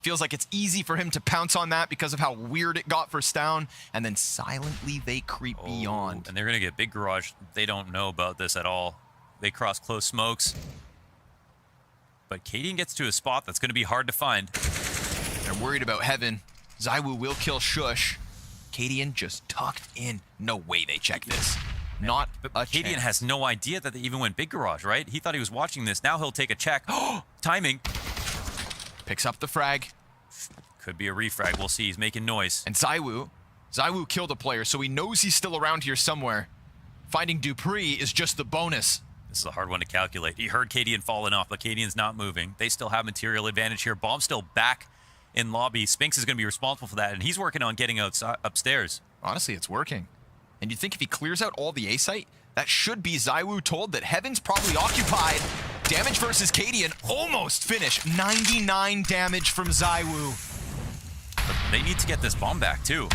Feels like it's easy for him to pounce on that because of how weird it got first down, and then silently they creep beyond. And they're going to get big garage. They don't know about this at all. They cross close smokes. But Cadian gets to a spot that's going to be hard to find. They're worried about Heaven. Zywoo will kill Shush. Cadian just tucked in. No way they check this. Not a Cadian chance. has no idea that they even went big garage, right? He thought he was watching this. Now he'll take a check. Timing. Picks up the frag. Could be a refrag. We'll see. He's making noise. And Zywoo killed a player, so he knows he's still around here somewhere. Finding Dupree is just the bonus. This is a hard one to calculate. He heard Cadian falling off, but Cadian's not moving. They still have material advantage here. Bomb's still back in lobby. Spinks is going to be responsible for that, and he's working on getting upstairs. Honestly, it's working. And you'd think if he clears out all the A site, that should be Zywoo told that Heaven's probably occupied. Damage versus Cadian almost finished. 99 damage from Zywoo. But they need to get this bomb back, too.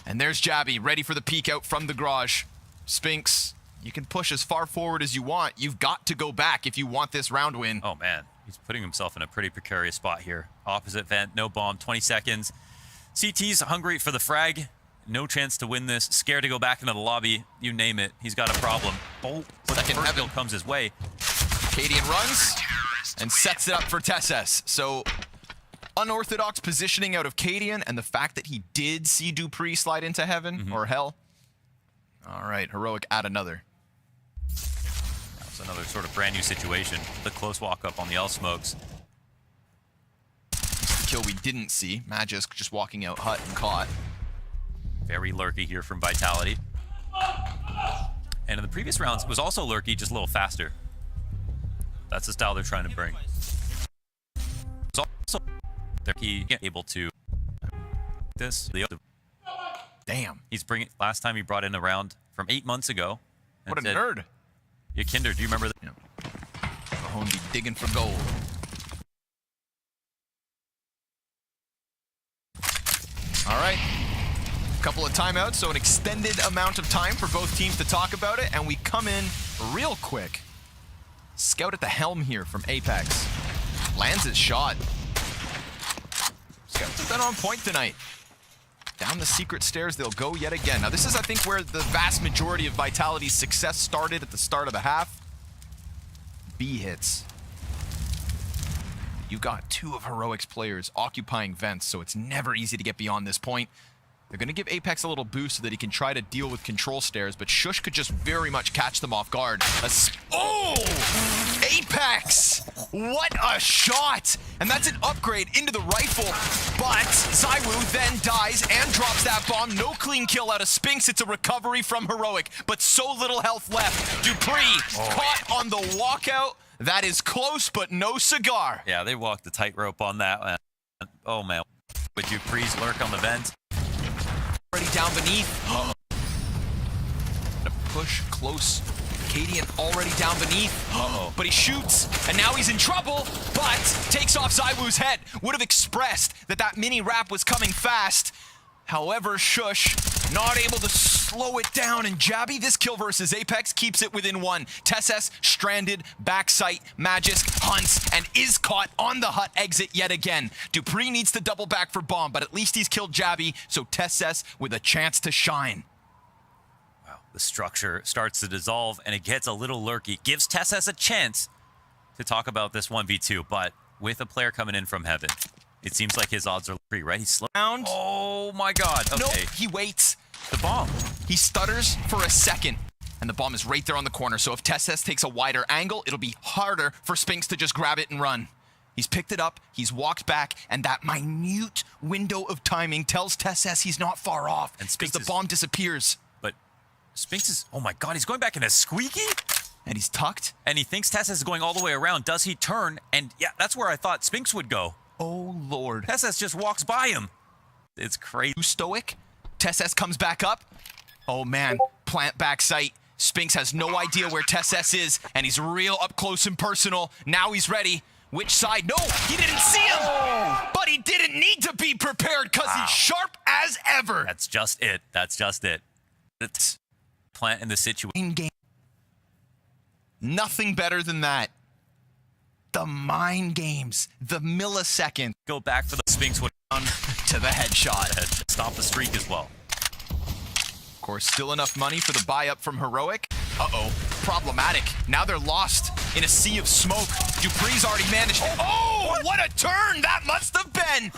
And there's Jabby, ready for the peek out from the garage. Spinks, you can push as far forward as you want. You've got to go back if you want this round win. Oh, man. He's putting himself in a pretty precarious spot here. Opposite vent, no bomb, 20 seconds. CT's hungry for the frag. No chance to win this. Scared to go back into the lobby. You name it. He's got a problem. Oh, second first kill comes his way. Cadian runs and sets it up for Tesses. So unorthodox positioning out of Cadian, and the fact that he did see Dupree slide into heaven or hell. All right, Heroic add another. That's another sort of brand new situation. The close walk up on the L smokes. The kill we didn't see. Magisk just walking out hut and caught. Very lurky here from Vitality. And in the previous rounds, it was also lurky, just a little faster. That's the style they're trying to bring. It's also they're able to this. Damn. He's bringing. Last time he brought in a round from 8 months ago. What a nerd. Yeah, Kinder, do you remember that? Yeah. Mahone be digging for gold. All right. Couple of timeouts, so an extended amount of time for both teams to talk about it, and we come in real quick. Scout at the helm here from Apex. Lands his shot. Scouts have been on point tonight. Down the secret stairs they'll go yet again. Now this is, I think, where the vast majority of Vitality's success started at the start of the half. B hits. You've got two of Heroic's players occupying vents, so it's never easy to get beyond this point. They're going to give Apex a little boost so that he can try to deal with control stairs, but Shush could just very much catch them off guard. Oh! Apex! What a shot! And that's an upgrade into the rifle, but Zywoo then dies and drops that bomb. No clean kill out of Spinks. It's a recovery from Heroic, but so little health left. Dupree caught on the walkout. That is close, but no cigar. Yeah, they walked the tightrope on that one. Oh, man. With Dupree's lurk on the vent. Already down beneath. Gonna push close. Cadian already down beneath. But he shoots, and now he's in trouble, but takes off Zywoo's head. Would have expressed that that mini wrap was coming fast. However, Shush not able to slow it down, and Jabby, this kill versus Apex, keeps it within one. Tesses stranded, backside, Magisk hunts, and is caught on the hut exit yet again. Dupree needs to double back for bomb, but at least he's killed Jabby, so Tesses with a chance to shine. Wow, the structure starts to dissolve, and it gets a little lurky. Gives Tesses a chance to talk about this 1v2, but with a player coming in from heaven, it seems like his odds are free, right? He's slow. Oh my god. Okay. Nope, he waits. The bomb. He stutters for a second, and the bomb is right there on the corner. So if Tesses takes a wider angle, it'll be harder for Spinks to just grab it and run. He's picked it up, he's walked back, and that minute window of timing tells Tesses he's not far off, because the bomb disappears. But Spinks is, oh my god, he's going back in a squeaky? And he's tucked. And he thinks Tesses is going all the way around. Does he turn? And yeah, that's where I thought Spinks would go. Oh, Lord. Tesses just walks by him. It's crazy. Stoic. Tesses comes back up. Oh, man. Plant back sight. Spinks has no idea where Tesses is, and he's real up close and personal. Now he's ready. Which side? No, he didn't see him. But he didn't need to be prepared because he's sharp as ever. That's just it. That's just it. It's plant in the situation. In game. Nothing better than that. The mind games, the millisecond. Go back for the Sphinx would On to the headshot. stop the streak as well. Of course, still enough money for the buy-up from Heroic. Uh-oh, problematic. Now they're lost in a sea of smoke. Dupree's already managed. Oh, what a turn that must have been!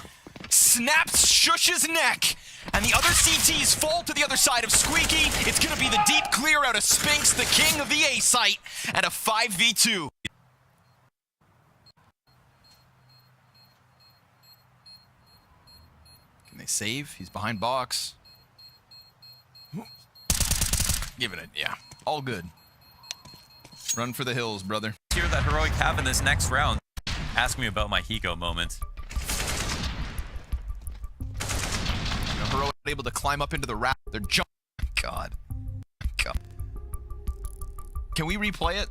Snaps Shush's neck, and the other CTs fall to the other side of Squeaky. It's gonna be the deep clear out of Sphinx, the king of the A site, and a 5v2. Can they save? He's behind box. Give it a, yeah, all good. Run for the hills, brother. Here that Heroic have in this next round. Ask me about my Hiko moment. You know, Heroic able to climb up into the raft. They're jumping. God. Can we replay it?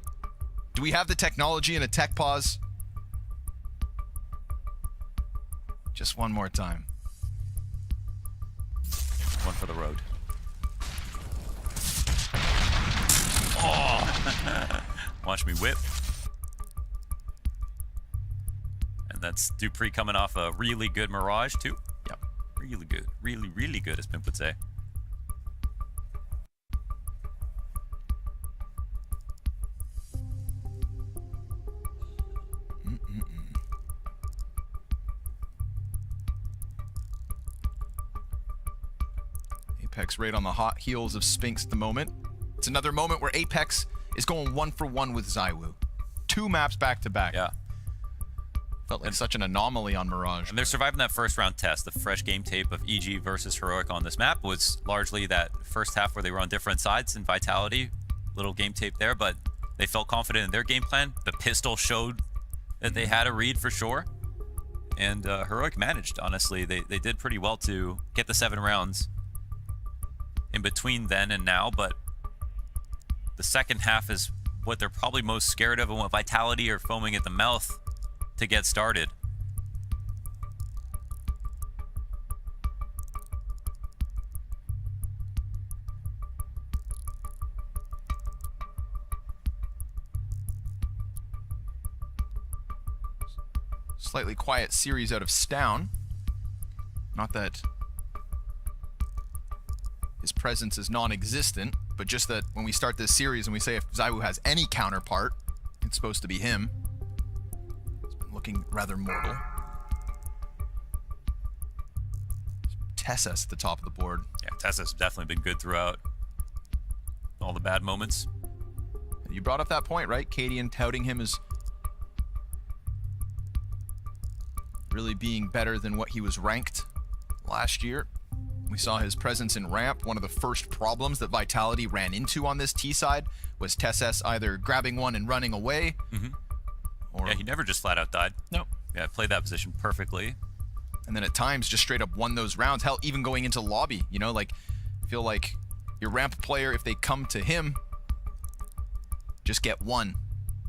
Do we have the technology and a tech pause? Just one more time. One for the road. Oh! Watch me whip. And that's Dupree coming off a really good Mirage, too. Yep. Really good. Really, really good, as Pimp would say. Apex right on the hot heels of Sphinx at the moment. It's another moment where Apex is going 1-for-1 with ZywOo. 2 maps back to back. Yeah. Felt like such an anomaly on Mirage. And they're surviving that first round test. The fresh game tape of EG versus Heroic on this map was largely that first half where they were on different sides in Vitality. Little game tape there, but they felt confident in their game plan. The pistol showed that they had a read for sure. And Heroic managed, honestly. They did pretty well to get the 7 rounds in between then and now, but the second half is what they're probably most scared of and what Vitality are foaming at the mouth to get started. Slightly quiet series out of Stown. Not that his presence is non-existent, but just that when we start this series and we say if ZywOo has any counterpart, it's supposed to be him. He's been looking rather mortal. Tessas at the top of the board. Yeah, Tessa's definitely been good throughout all the bad moments. You brought up that point, right? Cadian touting him as really being better than what he was ranked last year. We saw his presence in ramp. One of the first problems that Vitality ran into on this T side was Tessas either grabbing one and running away, or Yeah, he never just flat out died. no. Yeah, played that position perfectly. And then at times just straight up won those rounds. Hell, even going into lobby, you know, like I feel like your ramp player, if they come to him, just get one.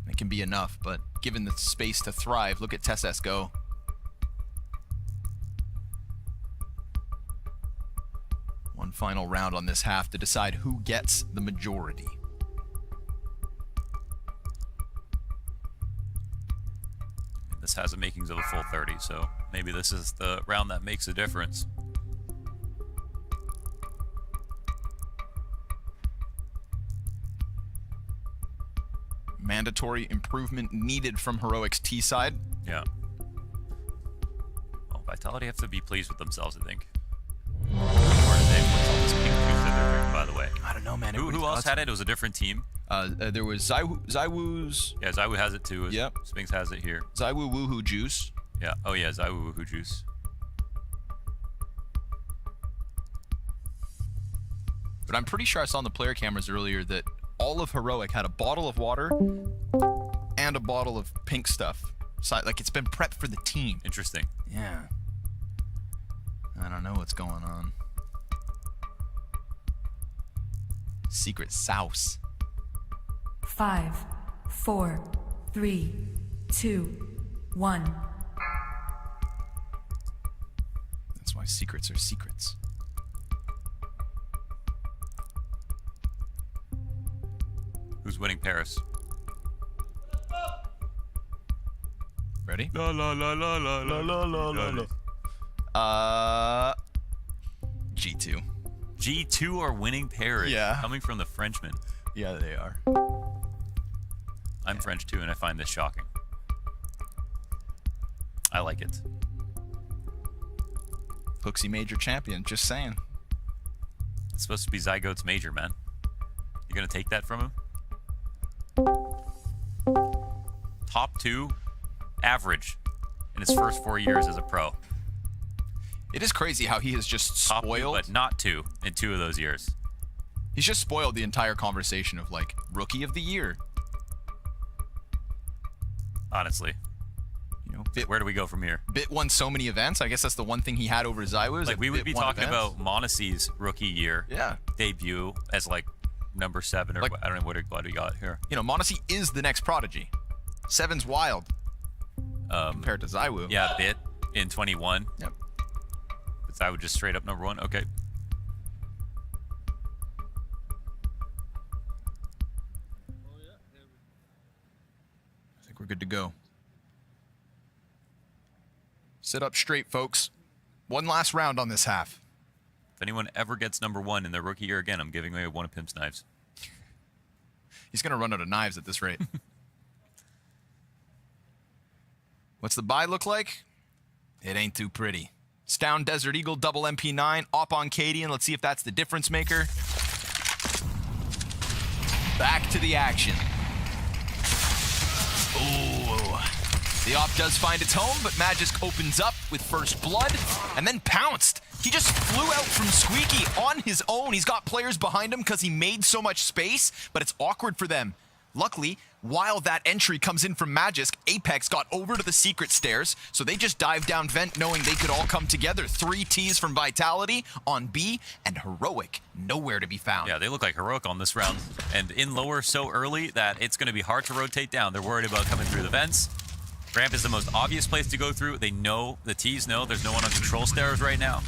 It can be enough, but given the space to thrive, look at Tessas go. One final round on this half to decide who gets the majority. This has the makings of a full 30, so maybe this is the round that makes a difference. Mandatory improvement needed from Heroic's T side. Yeah. Well, Vitality have to be pleased with themselves, I think. What's all this pink juice that they're drinking, by the way? I don't know, man. Who else had it? It was a different team. There was ZywOo's. Yeah, ZywOo has it too. Yep. Sphinx has it here. ZywOo Woohoo Juice. Yeah. Oh yeah, ZywOo Woohoo Juice. But I'm pretty sure I saw on the player cameras earlier that all of Heroic had a bottle of water and a bottle of pink stuff. So, like, it's been prepped for the team. Interesting. Yeah. I don't know what's going on. Secret sauce. 5, 4, 3, 2, 1. That's why secrets are secrets. Who's winning Paris? Ready? La la la la la la la la la. G2. G2 are winning pairing. Yeah. Coming from the Frenchman. Yeah, they are. I'm French too, and I find this shocking. I like it. Hooksy Major champion, just saying. It's supposed to be Zygote's major, man. You gonna take that from him? Top 2 average in his first 4 years as a pro. It is crazy how he has just Top 2, spoiled. but not 2 in 2 of those years. He's just spoiled the entire conversation of like rookie of the year. Honestly. You know, Where do we go from here? Bit won so many events. I guess that's the one thing he had over Zywoo. Like, we would be talking about Monacy's rookie year Yeah. debut as like number 7 or Like- I don't know what we got here. You know, Monacy is the next prodigy. 7's wild compared to Zywoo. Yeah, Bit in 21. Yep. But Zywoo just straight up number 1. Okay. I think we're good to go. Sit up straight, folks. One last round on this half. If anyone ever gets number 1 in their rookie year again, I'm giving away one of Pimp's knives. He's going to run out of knives at this rate. What's the buy look like? It ain't too pretty. Stound Desert Eagle, double MP9, op on Cadian. Let's see if that's the difference maker. Back to the action. Ooh. The op does find its home, but Magisk opens up with first blood and then pounced. He just flew out from Squeaky on his own. He's got players behind him because he made so much space, but it's awkward for them. Luckily, while that entry comes in from Magisk, Apex got over to the secret stairs, so they just dived down vent knowing they could all come together. 3 Ts from Vitality on B, and Heroic nowhere to be found. Yeah, they look like Heroic on this round. And in lower so early that it's going to be hard to rotate down. They're worried about coming through the vents. Ramp is the most obvious place to go through. They know, the Ts know, there's no one on control stairs right now.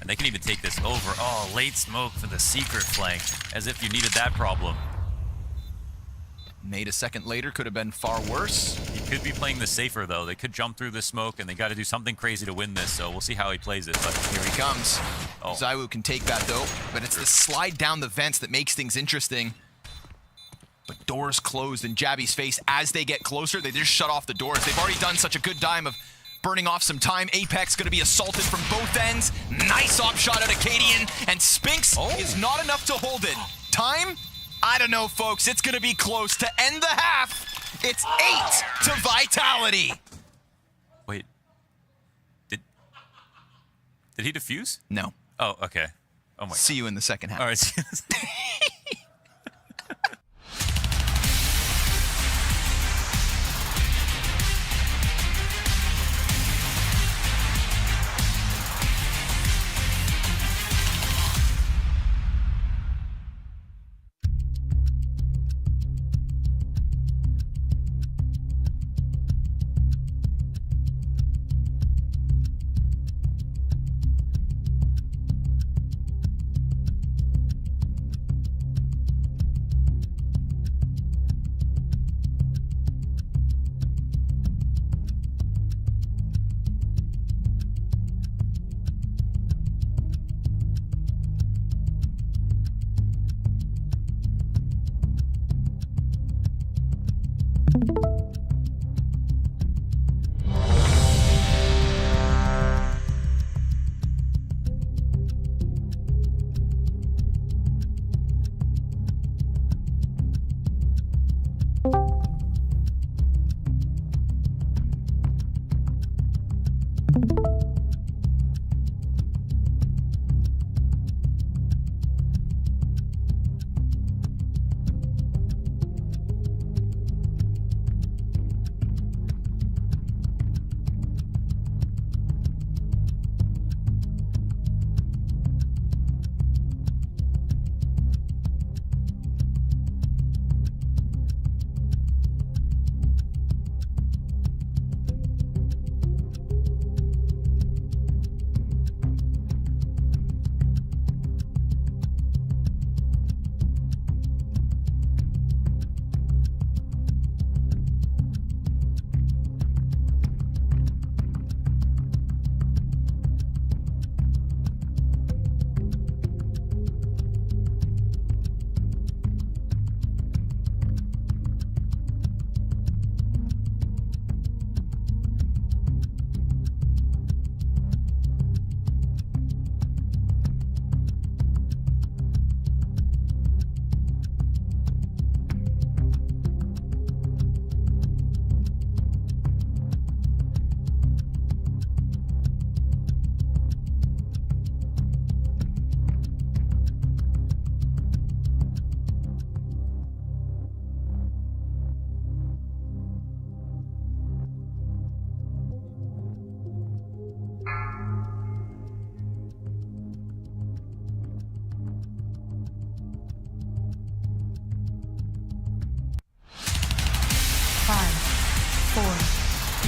And they can even take this over. Oh, late smoke for the secret flank, as if you needed that problem. Nade a second later could have been far worse. He could be playing this safer, though. They could jump through the smoke, and they got to do something crazy to win this, so we'll see how he plays it. But Here he comes. Oh. Zywoo can take that, though, but it's the slide down the vents that makes things interesting. But doors closed in Jabby's face as they get closer. They just shut off the doors. They've already done such a good time of burning off some time. Apex going to be assaulted from both ends. Nice op shot at Acadian, and Spinks is not enough to hold it. Time? I don't know, folks. It's going to be close to end the half. It's 8 to Vitality. wait, did he defuse? No. Oh, okay. Oh my. See you in the second half. All right.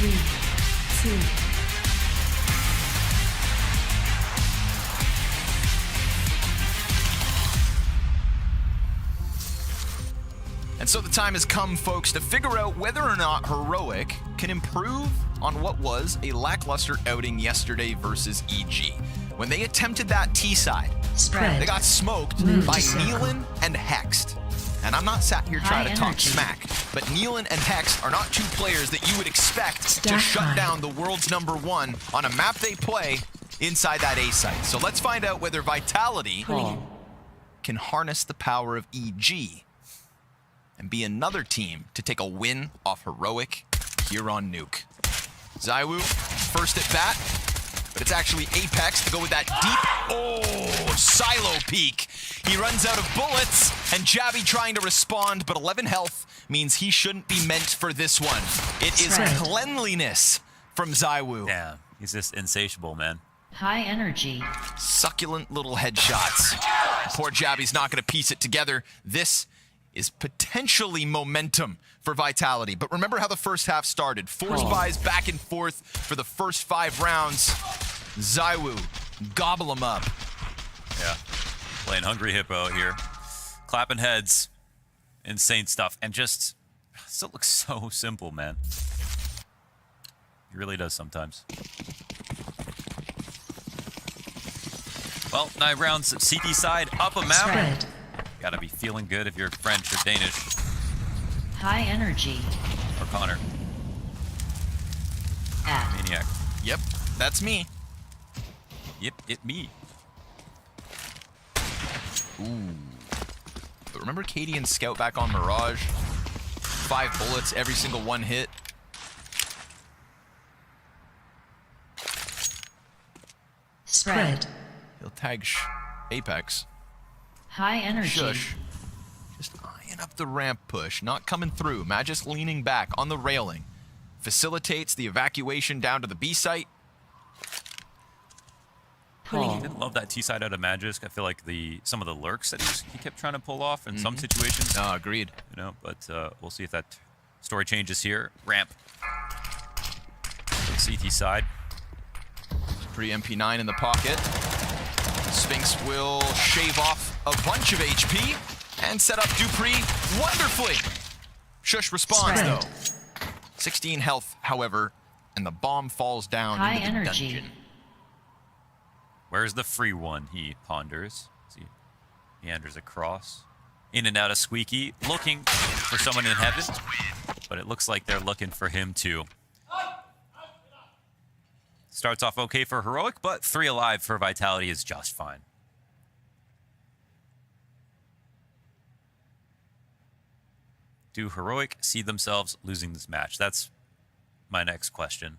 3, 2. And so the time has come, folks, to figure out whether or not Heroic can improve on what was a lackluster outing yesterday versus EG. When they attempted that T-side, Spread. they got smoked Move by to circle. Nealon and Hexed. And I'm not sat here trying High to talk energy. smack, but Nealon and Hexed are not two players that you would expect to Stack shut high. down the world's #1 on a map they play inside that A site. So let's find out whether Vitality can harness the power of EG and be another team to take a win off Heroic here on Nuke. Zywoo, first at bat, but it's actually Apex to go with that deep, silo peek. He runs out of bullets, and Jabby trying to respond, but 11 health means he shouldn't be meant for this one. It is Right. cleanliness from Zywoo. Damn, he's just insatiable, man. High energy. Succulent little headshots. Poor Jabby's not going to piece it together. This is potentially momentum for Vitality. But remember how the first half started. Force buys back and forth for the first 5 rounds. Zywoo, gobble him up. Yeah, playing Hungry Hippo out here. Clapping heads. Insane stuff. And just, still looks so simple, man. He really does sometimes. Well, 9 rounds CT side, up a map. Spread. Gotta be feeling good if you're French or Danish High energy. or Connor. At. Maniac. Yep, that's me. Yep, it me. But remember Katie and Scout back on Mirage? 5 bullets, every single one hit. Spread. He'll tag Apex. High energy. Shush. Just eyeing up the ramp push, not coming through. Magis leaning back on the railing. Facilitates the evacuation down to the B site. I didn't love that T side out of Magisk. I feel like some of the lurks that he kept trying to pull off in some situations. No, agreed. You know, but we'll see if that story changes here. Ramp. CT side. Pre MP9 in the pocket. Sphinx will shave off a bunch of HP and set up Dupree wonderfully. Shush responds Spread. though. 16 health, however, and the bomb falls down High into the energy. dungeon. Where's the free one? He ponders. See, meanders across. In and out of Squeaky, looking for someone in heaven, but it looks like they're looking for him too. Starts off okay for Heroic, but 3 alive for Vitality is just fine. Do Heroic see themselves losing this match? That's my next question.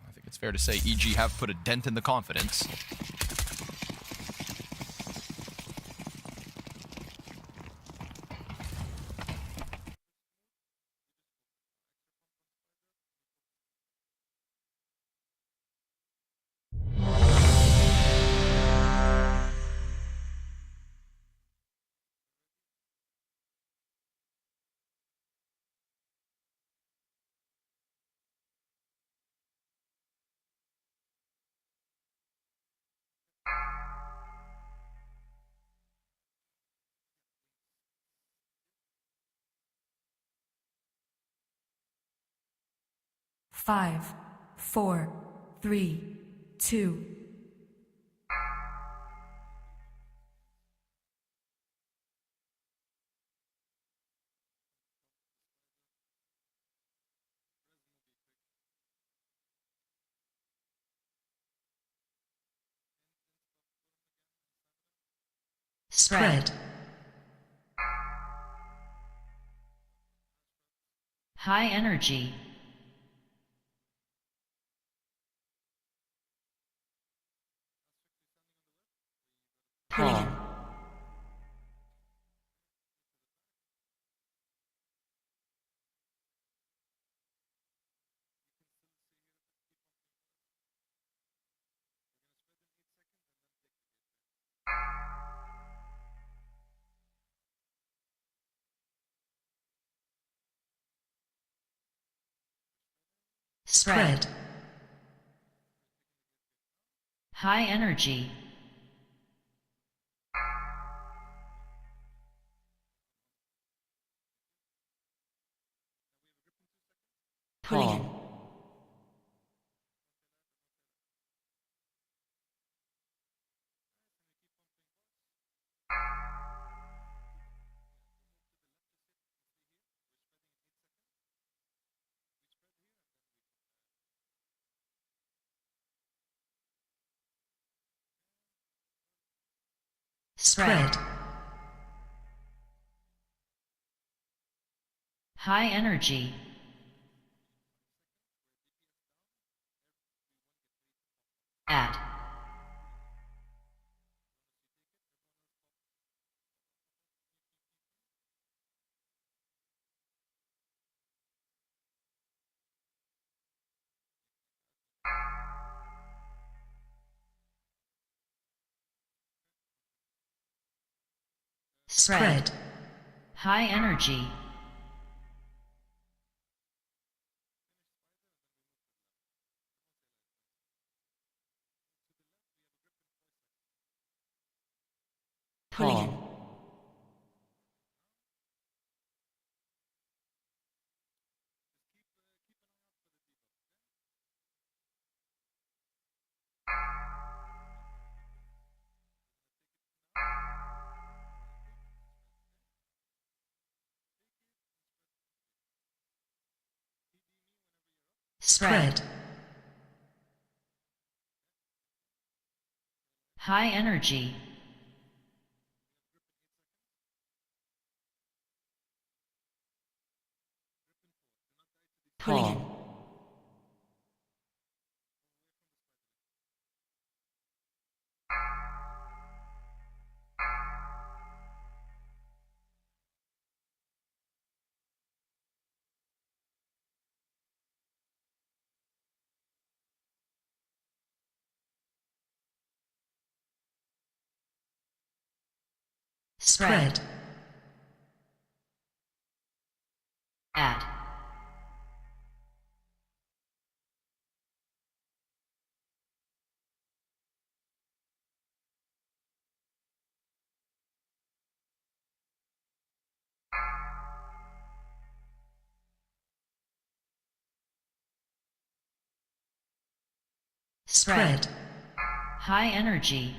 I think it's fair to say EG have put a dent in the confidence. Five, 4, 3, 2. Spread. High energy. Pulling. Spread. High energy. Pulling in. Spread. High energy. Add. Spread. High energy. Pulling in. Spread. High energy. Pulling in. Spread. Add. Spread. High energy.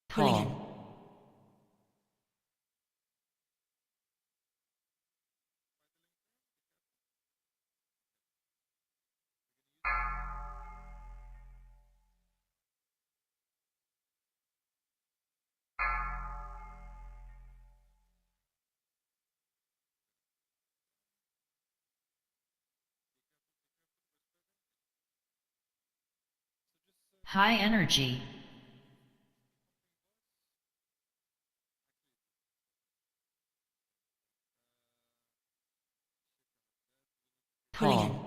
Pulling in. High energy. Pulling in.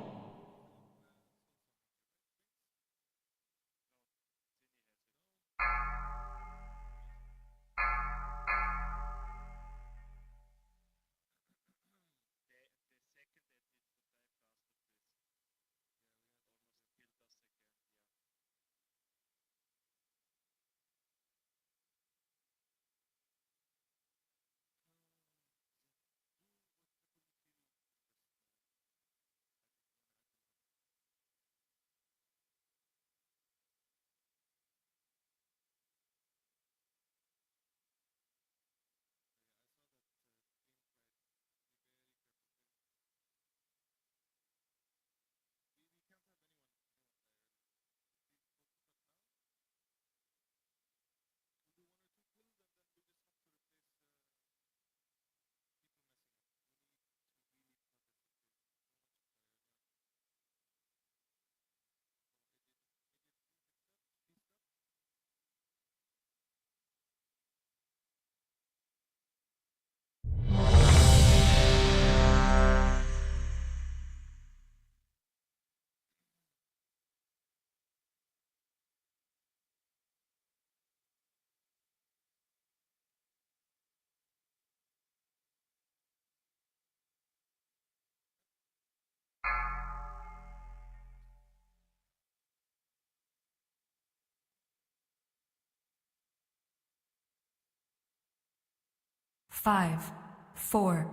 5, 4,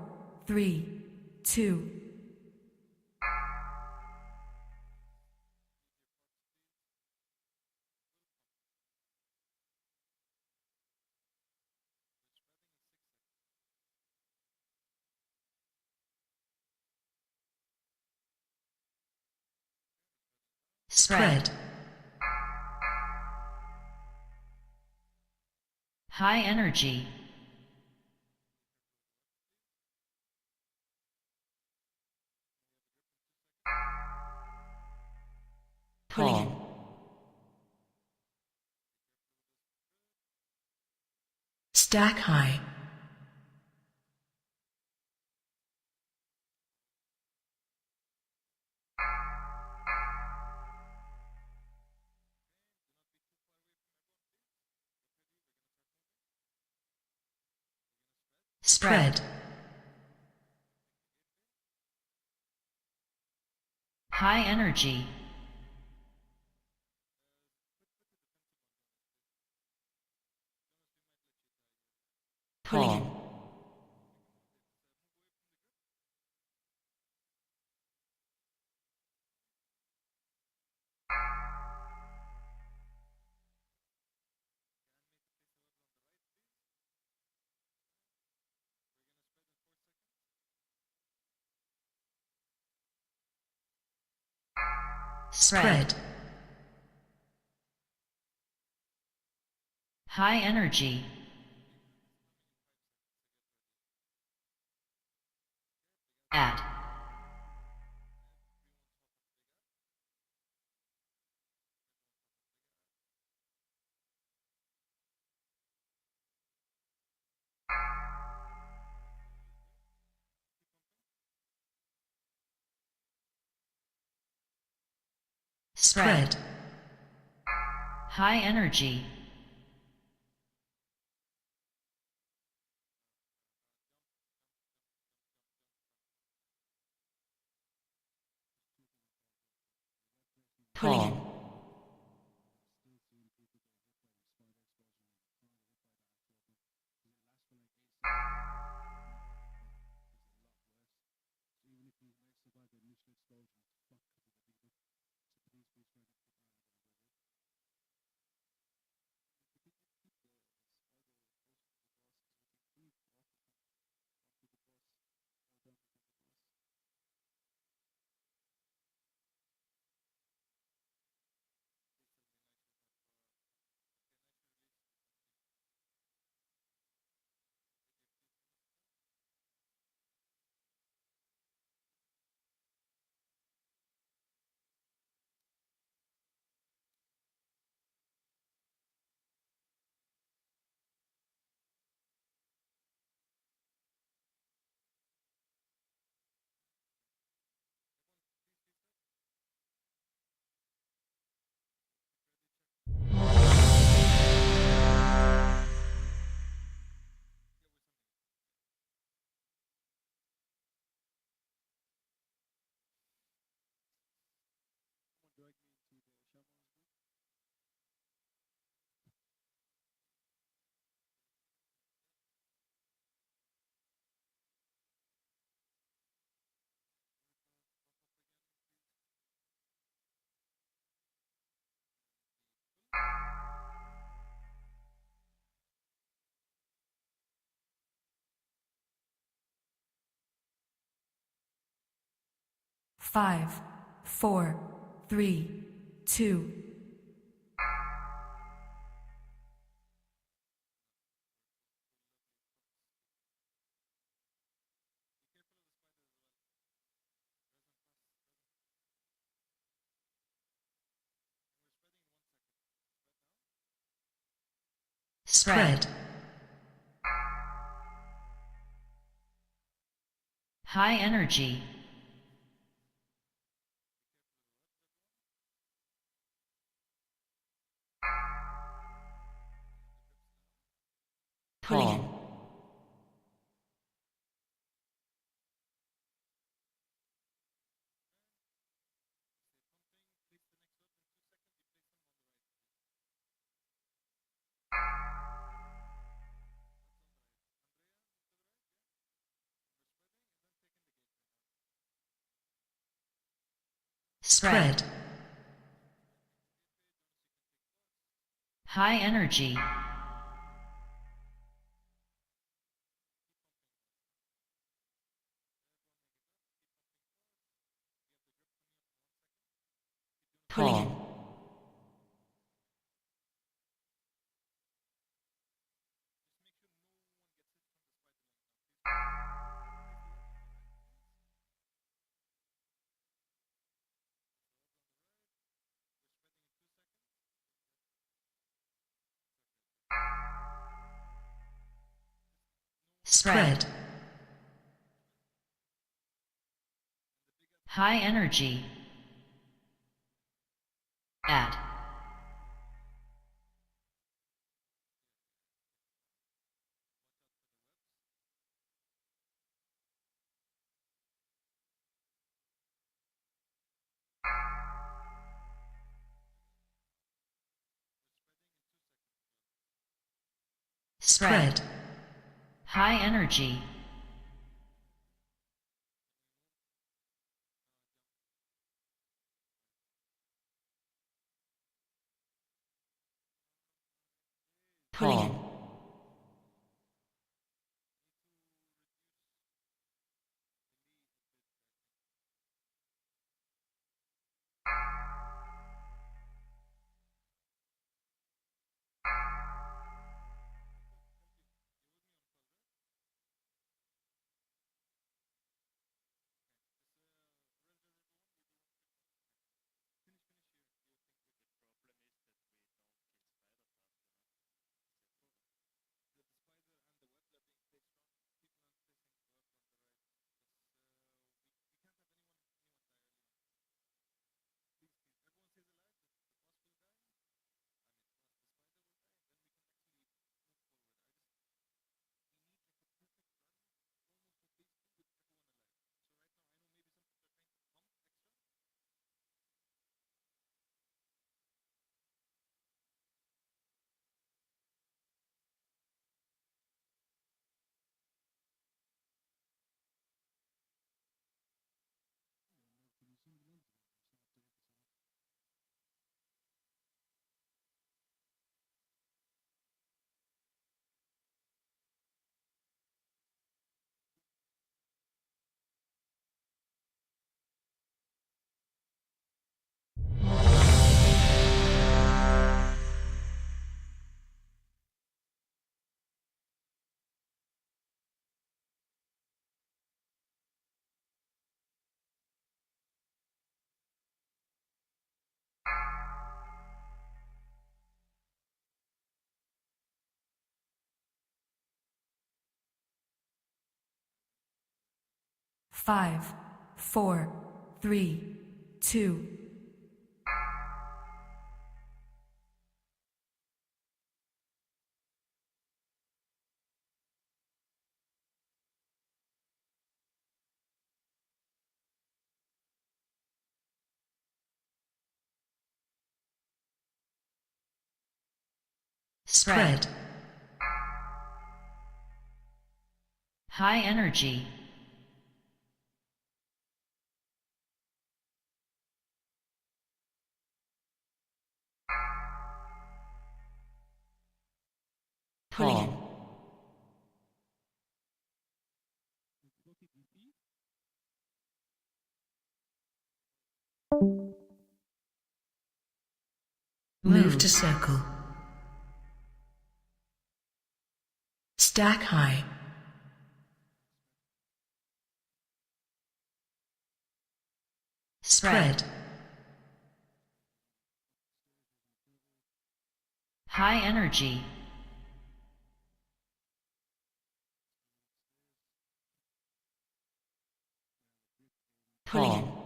3, 2. Spread. High energy. Pulling in. Stack high. Spread. High energy. Pulling in. Spread. High energy. Add. Spread. High energy. Pulling in. Five, 4, 3, 2. Spread. High energy. Pulling in. Spread. High energy. Pulling in. Spread. High energy. Add. Spread. High energy. Pulling in. Five, four, three, two. Spread. High energy. Pulling in. Move to circle. Stack high. Spread. High energy. Pulling in.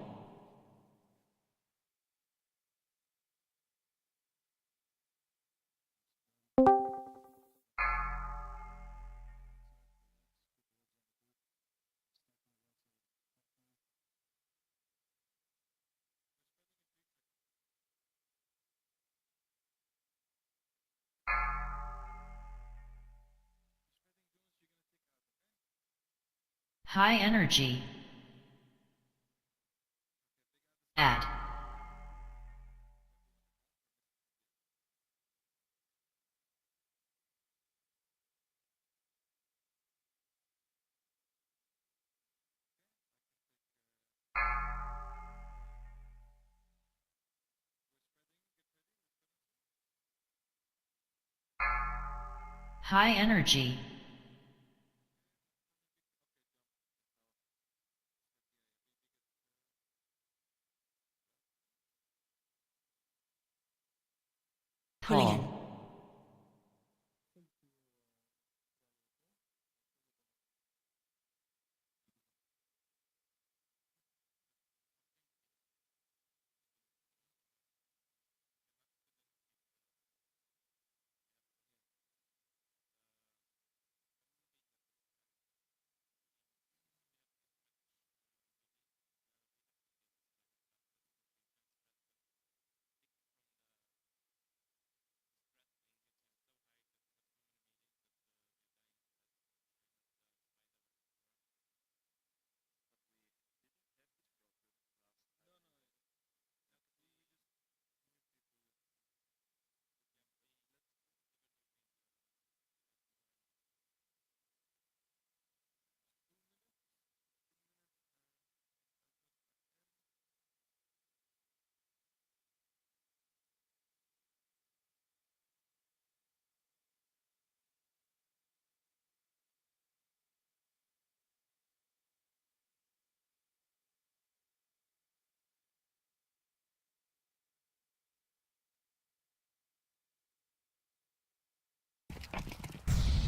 High energy. Add. High energy. Pulling in.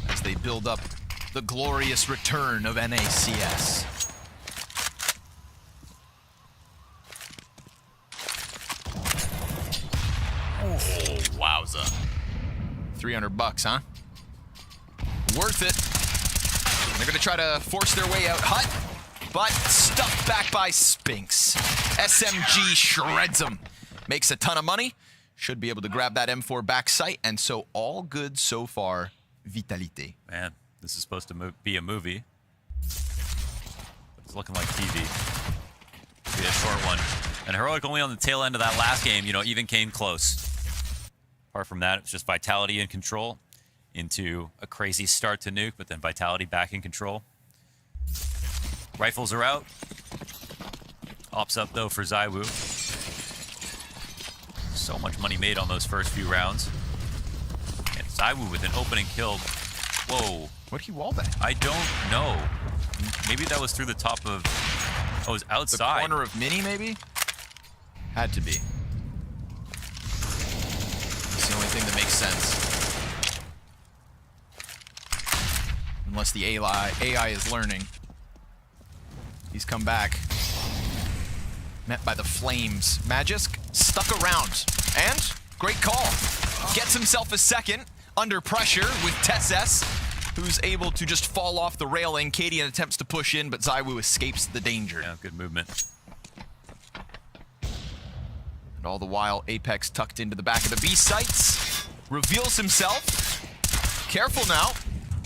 As they build up the glorious return of NACS. Oh, wowza. $300, huh? Worth it. They're gonna try to force their way out Hut, but stuck back by Spinks. SMG shreds him. Makes a ton of money. Should be able to grab that M4 back sight, and so all good so far. Vitality. Man, this is supposed to be a movie. But it's looking like TV. Be a short one. And Heroic only on the tail end of that last game, you know, even came close. Apart from that, it's just Vitality in control into a crazy start to nuke, but then Vitality back in control. Rifles are out. Ops up, though, for Zaiwu. So much money made on those first few rounds. And Zaiwu with an opening kill. Whoa. What did he wallbang? I don't know. Maybe that was through the top of... Oh, it was outside. The corner of Mini, maybe? Had to be. It's the only thing that makes sense. Unless the AI is learning. He's come back. Met by the flames. Magisk stuck around. And great call. Gets himself a second under pressure with Tesses, who's able to just fall off the railing. Cadian attempts to push in, but Zaiwu escapes the danger. Yeah, good movement. And all the while, Apex tucked into the back of the B sites. Reveals himself. Careful now.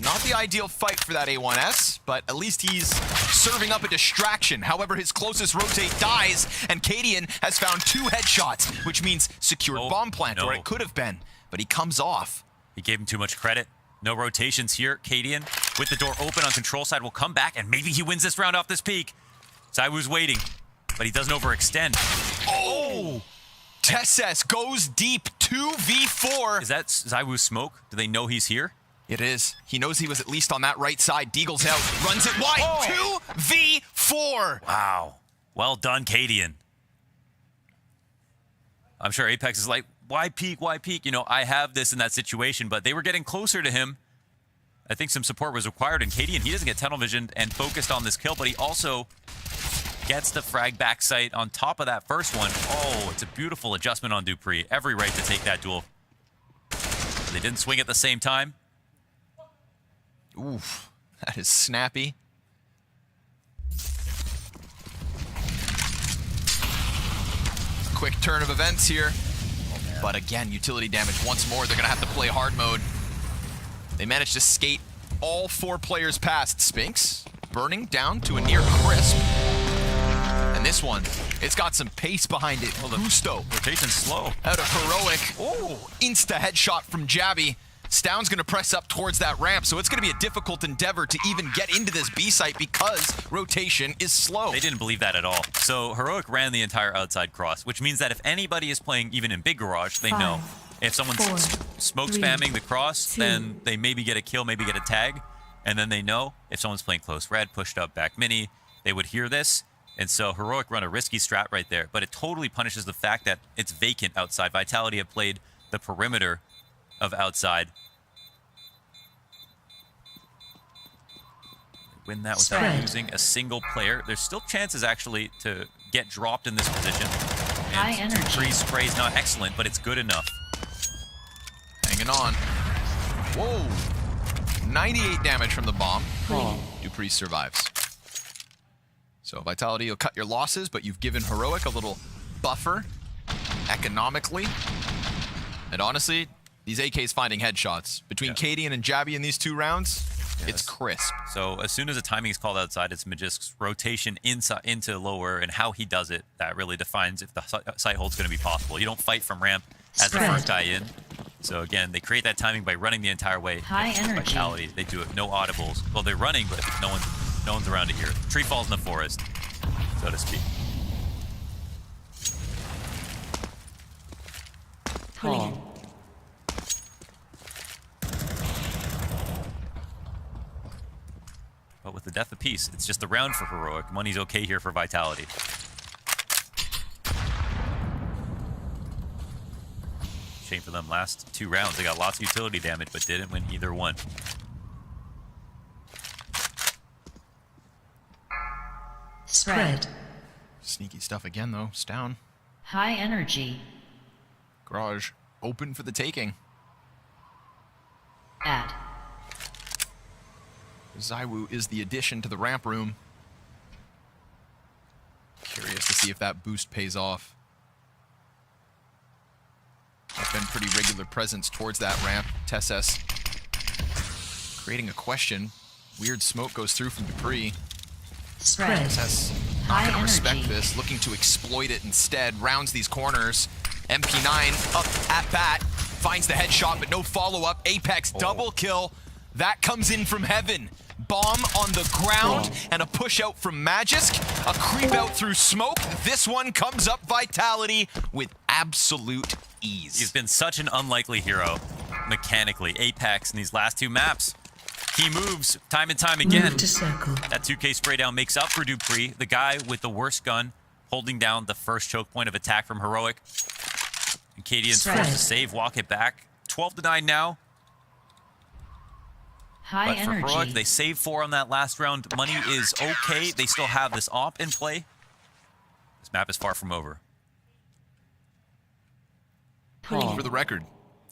Not the ideal fight for that A1S, but at least he's serving up a distraction. However, his closest rotate dies, and Cadian has found 2 headshots, which means secured bomb plant, or it could have been, but he comes off. He gave him too much credit. No rotations here. Cadian, with the door open on control side, will come back, and maybe he wins this round off this peak. Zaiwu's waiting, but he doesn't overextend. Oh! Tesses goes deep, 2v4. Is that Zaiwu's smoke? Do they know he's here? It is. He knows he was at least on that right side. Deagle's out, runs it wide. 2v4. Wow. Well done, Cadian. I'm sure Apex is like, why peek, why peek? You know, I have this in that situation, but they were getting closer to him. I think some support was required, and Cadian, he doesn't get tunnel visioned and focused on this kill, but he also gets the frag back sight on top of that first one. Oh, it's a beautiful adjustment on Dupree. Every right to take that duel. They didn't swing at the same time. Oof, that is snappy. Quick turn of events here. But again, utility damage once more. They're going to have to play hard mode. They managed to skate all 4 players past. Spinks burning down to a near crisp. And this one, it's got some pace behind it. Gusto. Rotation's slow. Out of Heroic. Oh, insta headshot from Javi. Stound's going to press up towards that ramp, so it's going to be a difficult endeavor to even get into this B site because rotation is slow. They didn't believe that at all. So Heroic ran the entire outside cross, which means that if anybody is playing even in Big Garage, they know If someone's Four, smoke three, spamming the cross, two. then they maybe get a kill, maybe get a tag, and then they know if someone's playing close red, pushed up back mini, they would hear this. And so Heroic run a risky strat right there, but it totally punishes the fact that it's vacant outside. Vitality have played the perimeter of outside. Win that without Spread. losing a single player. There's still chances actually to get dropped in this position. High And energy. Dupree's spray is not excellent, but it's good enough. Hanging on. Whoa. 98 damage from the bomb. Clean. Dupree survives. So Vitality, you'll cut your losses, but you've given Heroic a little buffer economically. And honestly, these AKs finding headshots. Between Cadian and Jabby in these 2 rounds, it's crisp. So as soon as the timing is called outside, it's Magisk's rotation inside into lower, and how he does it, that really defines if the site hold's going to be possible. You don't fight from ramp as the Spread. first guy in. So again, they create that timing by running the entire way. High And energy. Vitality, they do it. No audibles. Well, they're running, but no one's around to hear it. Tree falls in the forest, so to speak. Clean. But with the death of peace, it's just a round for Heroic. Money's okay here for Vitality. Shame for them. Last 2 rounds, they got lots of utility damage, but didn't win either one. Spread. Sneaky stuff again, though. It's down. High energy. Garage open for the taking. Add. Zywoo is the addition to the ramp room. Curious to see if that boost pays off. I've been pretty regular presence towards that ramp. Tesses creating a question. Weird smoke goes through from Dupree. Spread. Tesses High not going to respect energy. this, looking to exploit it instead. Rounds these corners. MP9 up at bat. Finds the headshot, but no follow-up. Apex double kill. That comes in from heaven. Bomb on the ground and a push out from Magisk. A creep out through smoke. This one comes up Vitality with absolute ease. He's been such an unlikely hero mechanically. Apex in these last 2 maps. He moves time and time again. Move to circle. That 2K spray down makes up for Dupree, the guy with the worst gun, holding down the first choke point of attack from Heroic. And Cadian's Spread. forced to save, walk it back. 12-9 now. High But for energy. Heroic, they save 4 on that last round. Money is okay. They still have this op in play. This map is far from over. For the record,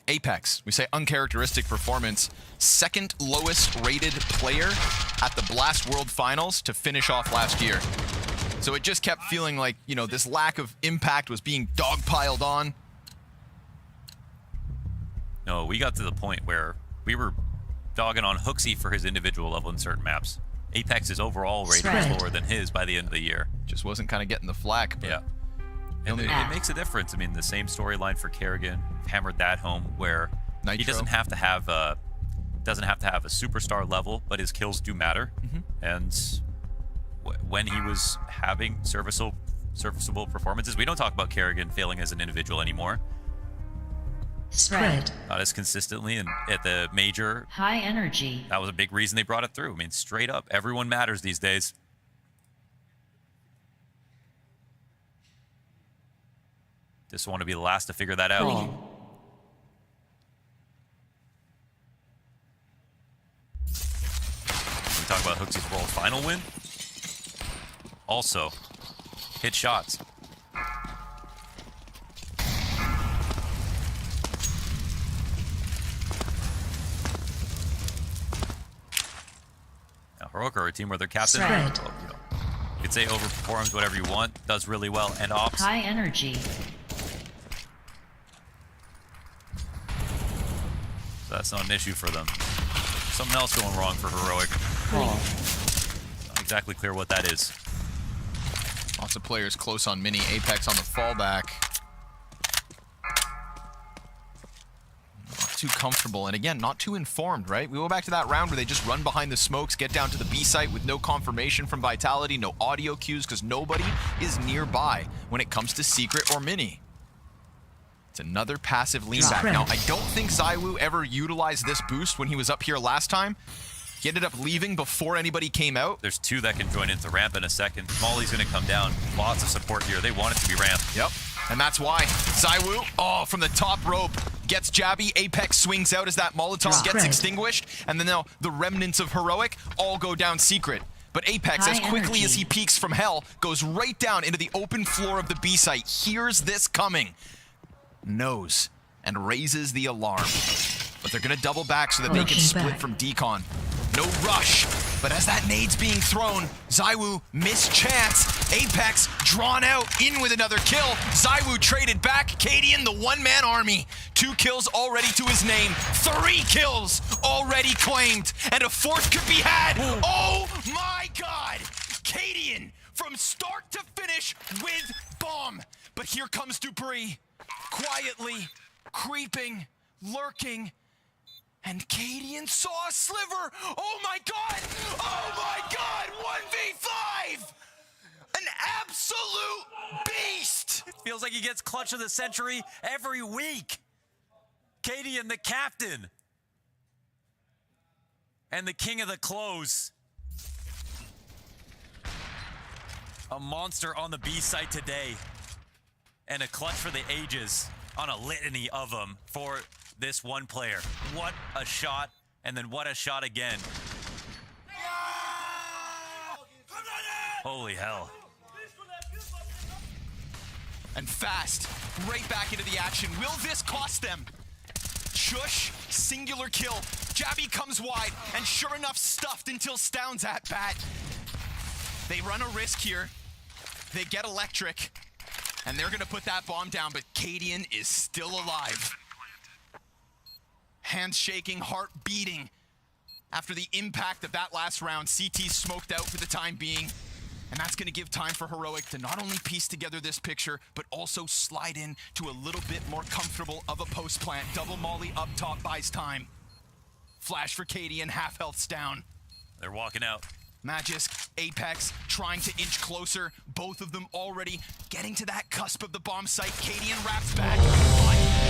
Apex, we say uncharacteristic performance, 2nd lowest rated player at the Blast World Finals to finish off last year. So it just kept feeling like, you know, this lack of impact was being dogpiled on. No, we got to the point where we were dogging on Hooksy for his individual level in certain maps. Apex's overall rating was Spread. lower than his by the end of the year. Just wasn't kind of getting the flack. But Yeah. And it makes a difference. I mean, the same storyline for Kerrigan, hammered that home, where he Nitro. doesn't have to have a superstar level, but his kills do matter. And when he was having serviceable performances, we don't talk about Kerrigan failing as an individual anymore. Spread. Not as consistently, and at the major, High energy. that was a big reason they brought it through. I mean, straight up, everyone matters these days. Just want to be the last to figure that out. Clean. We talk about Hooksy's world final win. Also, hit shots. Now, Heroic are a team where their captain, Spread. well, you know, you could say overperforms whatever you want, does really well, and ops. High energy. So that's not an issue for them. Something else going wrong for Heroic. Not exactly clear what that is. Lots of players close on mini. Apex on the fallback. Not too comfortable, and again, not too informed, right? We go back to that round where they just run behind the smokes, get down to the B site with no confirmation from Vitality, no audio cues, because nobody is nearby when it comes to secret or mini. It's another passive lean back. Spread. Now, I don't think ZywOo ever utilized this boost when he was up here last time. He ended up leaving before anybody came out. There's two that can join into ramp in a second. Molly's going to come down. Lots of support here. They want it to be ramp. Yep, and that's why. ZywOo, oh, from the top rope, gets Jabby. Apex swings out as that Molotov gets Spread. extinguished. And then now the remnants of Heroic all go down secret. But Apex, High as quickly energy. as he peeks from hell, goes right down into the open floor of the B site, hears this coming, knows, and raises the alarm. But they're going to double back so that they can Rushing split back. from Decon. No rush, but as that nade's being thrown, ZywOo mischance. Apex drawn out, in with another kill. ZywOo traded back. Cadian, the one-man army. 2 kills already to his name. 3 kills already claimed. And a 4th could be had. Oh my god! Cadian, from start to finish with bomb. But here comes Dupree. Quietly, creeping, lurking. And Cadian saw a sliver. Oh my god! Oh my god! 1v5! An absolute beast! Feels like he gets clutch of the century every week. Katie and the captain. And the king of the close. A monster on the B site today. And a clutch for the ages on a litany of them for this one player. What a shot, and then what a shot again. Holy hell. And fast, right back into the action. Will this cost them? Shush, singular kill. Jabby comes wide, and sure enough, stuffed until Stoun's at bat. They run a risk here. They get electric, and they're gonna put that bomb down, but Cadian is still alive. Hands shaking, heart beating. After the impact of that last round, CT smoked out for the time being. And that's gonna give time for Heroic to not only piece together this picture, but also slide in to a little bit more comfortable of a post plant. Double molly up top buys time. Flash for Cadian, half health's down. They're walking out. Magisk, Apex, trying to inch closer. Both of them already getting to that cusp of the bomb site. Cadian wraps back, but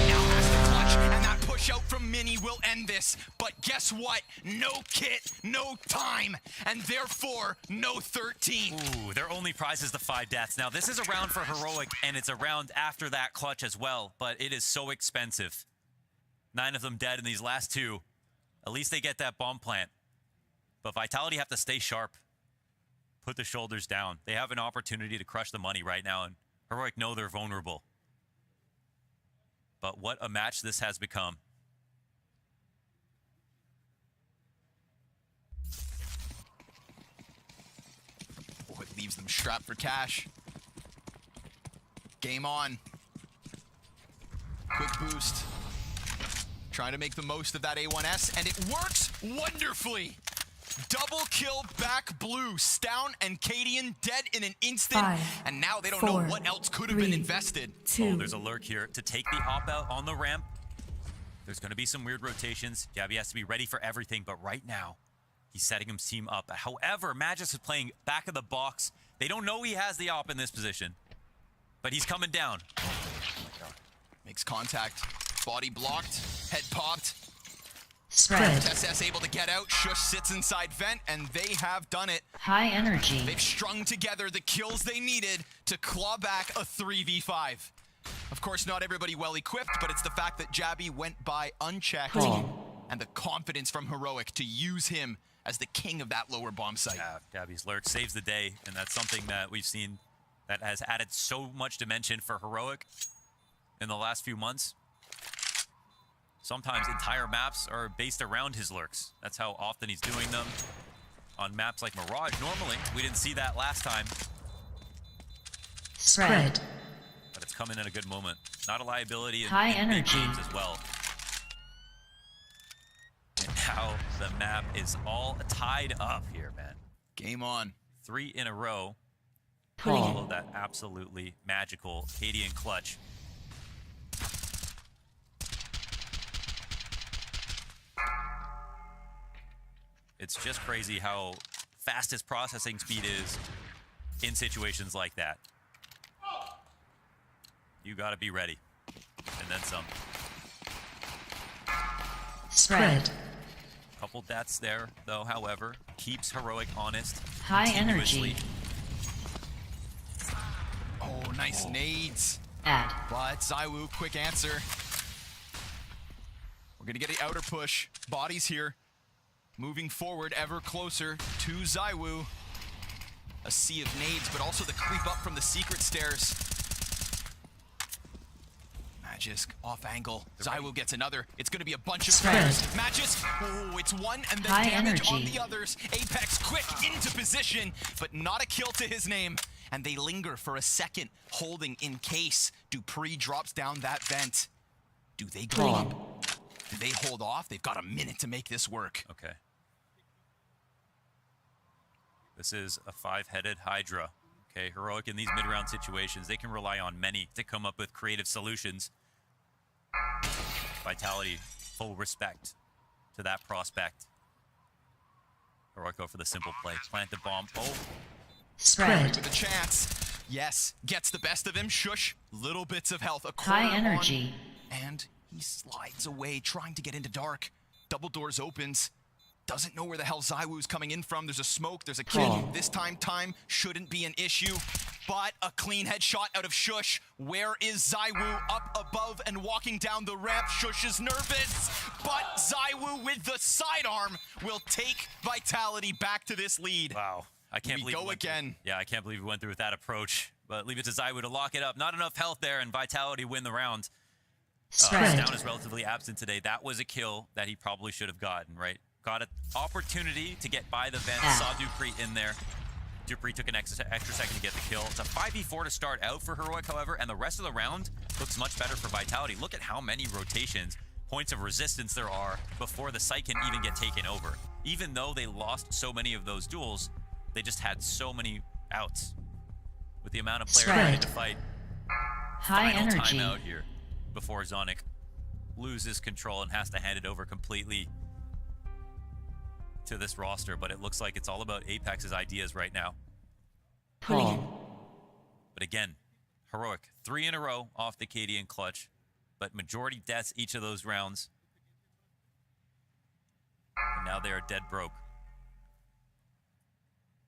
now has to clutch, and that push out from Mini will end this. But guess what? No kit, no time, and therefore no 13. Ooh, their only prize is the 5 deaths. Now, this is a round for Heroic, and it's a round after that clutch as well, but it is so expensive. 9 of them dead in these last 2. At least they get that bomb plant. But Vitality have to stay sharp. Put the shoulders down. They have an opportunity to crush the money right now, and Heroic know they're vulnerable. But what a match this has become. Oh, it leaves them strapped for cash. Game on. Quick boost. Trying to make the most of that A1S, and it works wonderfully. Double kill back blue. Stoun and Cadian dead in an instant. 5, And now they don't 4, know what else could have been 3, invested. 2. Oh, there's a lurk here to take the op out on the ramp. There's going to be some weird rotations. Jabby has to be ready for everything, but right now, he's setting his team up. However, Magis is playing back of the box. They don't know he has the op in this position, but he's coming down. Makes contact. Body blocked. Head popped. Spread. SS able to get out. Shush sits inside vent, and they have done it. High energy. They've strung together the kills they needed to claw back a 3v5. Of course, not everybody well equipped, but it's the fact that Jabby went by unchecked and the confidence from Heroic to use him as the king of that lower bomb site. Yeah, Jabby's lurk saves the day, and that's something that we've seen that has added so much dimension for Heroic in the last few months. Sometimes entire maps are based around his lurks. That's how often he's doing them on maps like Mirage. Normally, we didn't see that last time, Spread. but it's coming in a good moment. Not a liability in, High in big energy. games as well. And now the map is all tied up here, man. Game on. 3 in a row. Pull. All of that absolutely magical Cadian clutch. It's just crazy how fast his processing speed is in situations like that. You gotta be ready. And then some. Spread. Couple deaths there, though, however. Keeps Heroic honest. High continuously. energy. Oh, nice nades. Add. But ZywOo, quick answer. We're gonna get the outer push. Bodies here. Moving forward ever closer to ZywOo. A sea of nades, but also the creep up from the secret stairs. Magisk off angle. ZywOo gets another. It's gonna be a bunch of Spread. flares. Magisk, oh, it's one and then High damage on energy. the others. Apex quick into position, but not a kill to his name. And they linger for a second, holding in case Dupree drops down that vent. Do they go up? Do they hold off? They've got a minute to make this work. Okay. This is a 5-headed Hydra. Okay, Heroic in these mid-round situations, they can rely on many to come up with creative solutions. Vitality, full respect to that prospect. Heroic go for the simple play. Plant the bomb. Oh, Spread. With a chance. Yes, gets the best of him. Shush. Little bits of health. A High corner on, energy. and he slides away, trying to get into dark. Double doors opens. Doesn't know where the hell ZywOo's coming in from. There's a smoke, there's a kill. This time shouldn't be an issue. But a clean headshot out of Shush. Where is ZywOo? Up above and walking down the ramp. Shush is nervous. But ZywOo with the sidearm will take Vitality back to this lead. wow. I can't We believe go went through- again. Yeah, I can't believe we went through with that approach. But leave it to ZywOo to lock it up. Not enough health there, and Vitality win the round. Spread. Down is relatively absent today. That was a kill that he probably should have gotten, right? Got an opportunity to get by the vent. Saw Dupree in there. Dupree took an extra second to get the kill. It's a 5v4 to start out for Heroic, however, and the rest of the round looks much better for Vitality. Look at how many rotations, points of resistance there are before the site can even get taken over. Even though they lost so many of those duels, they just had so many outs. With the amount of players Spread. ready to fight. High Final energy. timeout here before Zonic loses control and has to hand it over completely to this roster, but it looks like it's all about Apex's ideas right now. But again, Heroic, 3 in a row off the Cadian clutch, but majority deaths each of those rounds. And now they are dead broke.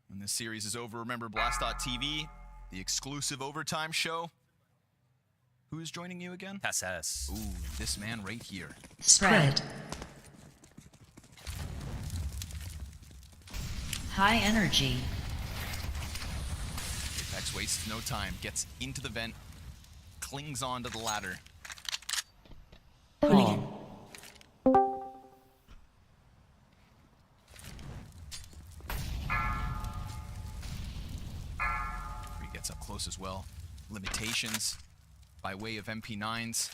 When this series is over, remember Blast.tv, the exclusive overtime show. Who's joining you again? SS. Ooh, this man right here. Spread. High energy. Apex wastes no time, gets into the vent, clings onto the ladder. He gets up close as well. Limitations by way of MP9s.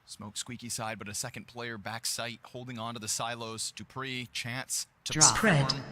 Smoke squeaky side, but a second player back sight, holding on to the silos. Dupree, chance to Drop. perform. Spread.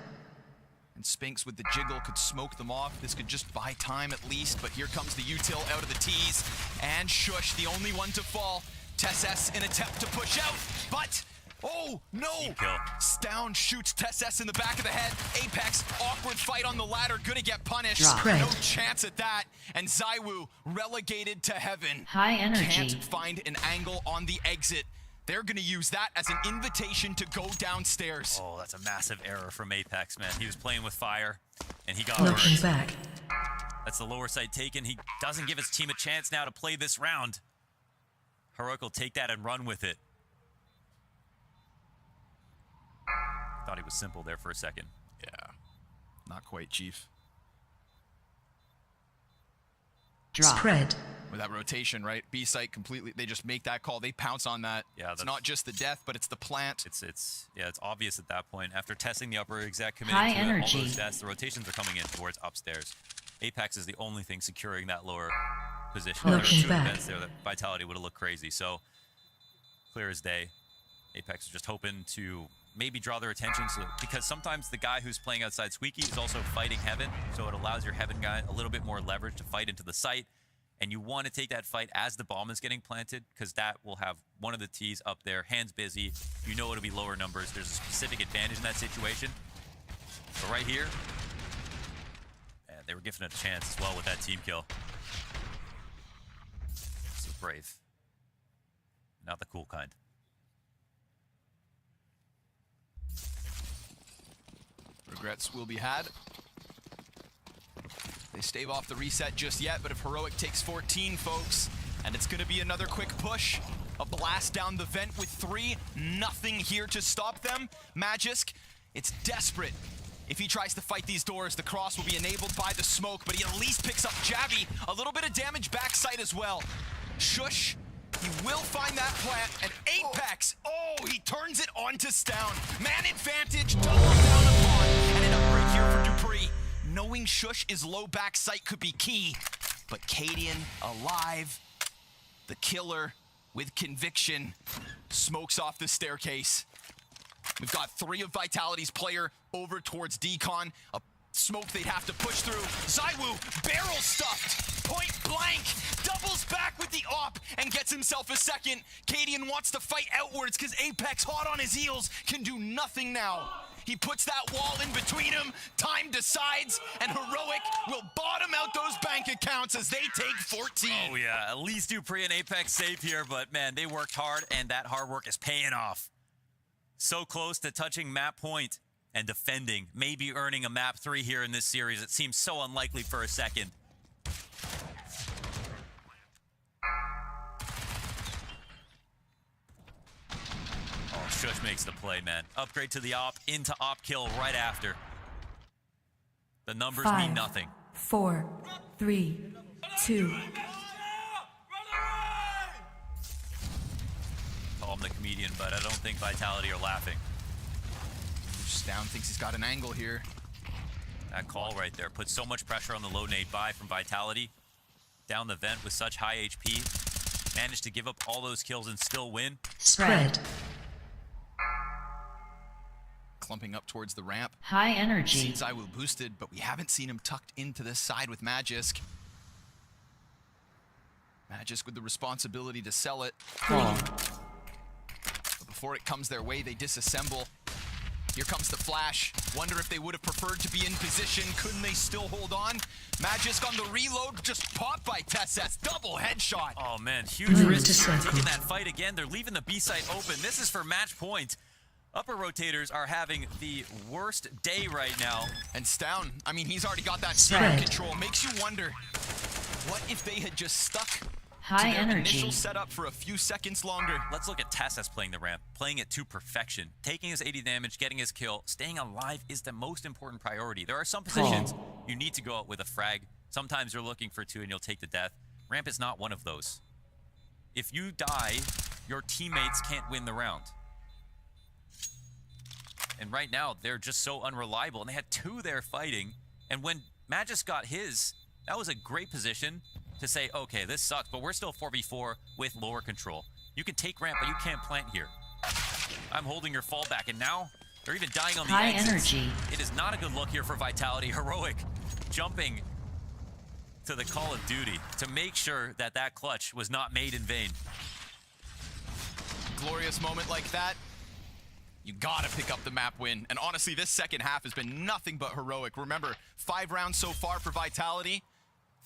And Spinks with the jiggle could smoke them off. This could just buy time at least, but here comes the util out of the tees. And Shush, the only one to fall. TessS in attempt to push out, but oh no! Team kill. Stown shoots TessS in the back of the head. Apex, awkward fight on the ladder, gonna get punished. Drop. Spread. No chance at that. And ZywOo relegated to heaven. High energy. Can't find an angle on the exit. They're gonna use that as an invitation to go downstairs. Oh, that's a massive error from Apex, man. He was playing with fire, and he got Looking burned. back. That's the lower side taken. He doesn't give his team a chance now to play this round. Heroic will take that and run with it. Thought he was simple there for a second. Yeah, not quite, Chief. Drop. Spread. With that rotation, right? B site completely, they just make that call. They pounce on that. Yeah, it's that's- not just the death, but it's the plant. It's obvious at that point. After testing the upper exec, High committing to it, all energy. those deaths, the rotations are coming in towards upstairs. Apex is the only thing securing that lower position. There were Looking 2 back. events there that Vitality would have looked crazy. So clear as day. Apex is just hoping to maybe draw their attention, because sometimes the guy who's playing outside Squeaky is also fighting Heaven, so it allows your Heaven guy a little bit more leverage to fight into the site. And you want to take that fight as the bomb is getting planted, because that will have one of the T's up there, hands busy. You know it'll be lower numbers. There's a specific advantage in that situation. But right here, and They were given a chance as well with that team kill. So brave. Not the cool kind. Regrets will be had. They stave off the reset just yet, but if Heroic takes 14, folks, and it's gonna be another quick push, a blast down the vent with 3, nothing here to stop them. Magisk, it's desperate. If he tries to fight these doors, the cross will be enabled by the smoke, but he at least picks up Jabby. A little bit of damage backside as well. Shush, he will find that plant, and Apex, oh, he turns it onto Stown. Man advantage, double down upon, and an upgrade here for Dupree. Knowing Shush is low backside could be key, but Cadian alive, the killer with conviction, smokes off the staircase. We've got 3 of Vitality's player over towards Decon. A smoke they'd have to push through. Zywoo, barrel stuffed, point blank, doubles back with the op and gets himself a second. Cadian wants to fight outwards because Apex, hot on his heels, can do nothing now. He puts that wall in between him, time decides, and Heroic will bottom out those bank accounts as they take 14. Oh yeah, at least Dupree and Apex safe here, but man, they worked hard and that hard work is paying off. So close to touching map point and defending, maybe earning a map 3 here in this series. It seems so unlikely for a second. Oh, Shush makes the play, man. Upgrade to the op, into op kill right after. The numbers mean 5, nothing. 4, 3, 2. Call him the comedian, but I don't think Vitality are laughing. Stown thinks he's got an angle here. That call right there puts so much pressure on the low nade buy from Vitality. Down the vent with such high HP. Managed to give up all those kills and still win. Spread. Clumping up towards the ramp. High energy. Seen Zywoo boosted, but we haven't seen him tucked into this side with Magisk. Magisk with the responsibility to sell it. But before it comes their way, they disassemble. Here comes the flash. Wonder if they would have preferred to be in position. Couldn't they still hold on? Magisk on the reload, just popped by Tessess. Double headshot. Oh man, huge Move risk to here. circle. Taking that fight again. They're leaving the B site open. This is for match point. Upper rotators are having the worst day right now. And Stown, I mean, he's already got that Spread. steering control. Makes you wonder, what if they had just stuck High to their energy. initial setup for a few seconds longer? Let's look at Tessess playing the ramp, playing it to perfection. Taking his 80 damage, getting his kill, staying alive is the most important priority. There are some positions you need to go out with a frag. Sometimes you're looking for 2 and you'll take the death. Ramp is not one of those. If you die, your teammates can't win the round. And right now, they're just so unreliable. And they had 2 there fighting. And when Magisk got his, that was a great position to say, okay, this sucks, but we're still 4v4 with lower control. You can take ramp, but you can't plant here. I'm holding your fallback, and now they're even dying on the High exits. energy. It is not a good look here for Vitality. Heroic jumping to the Call of Duty to make sure that that clutch was not made in vain. Glorious moment like that, you gotta pick up the map win. And honestly, this second half has been nothing but heroic. Remember, 5 rounds so far for Vitality,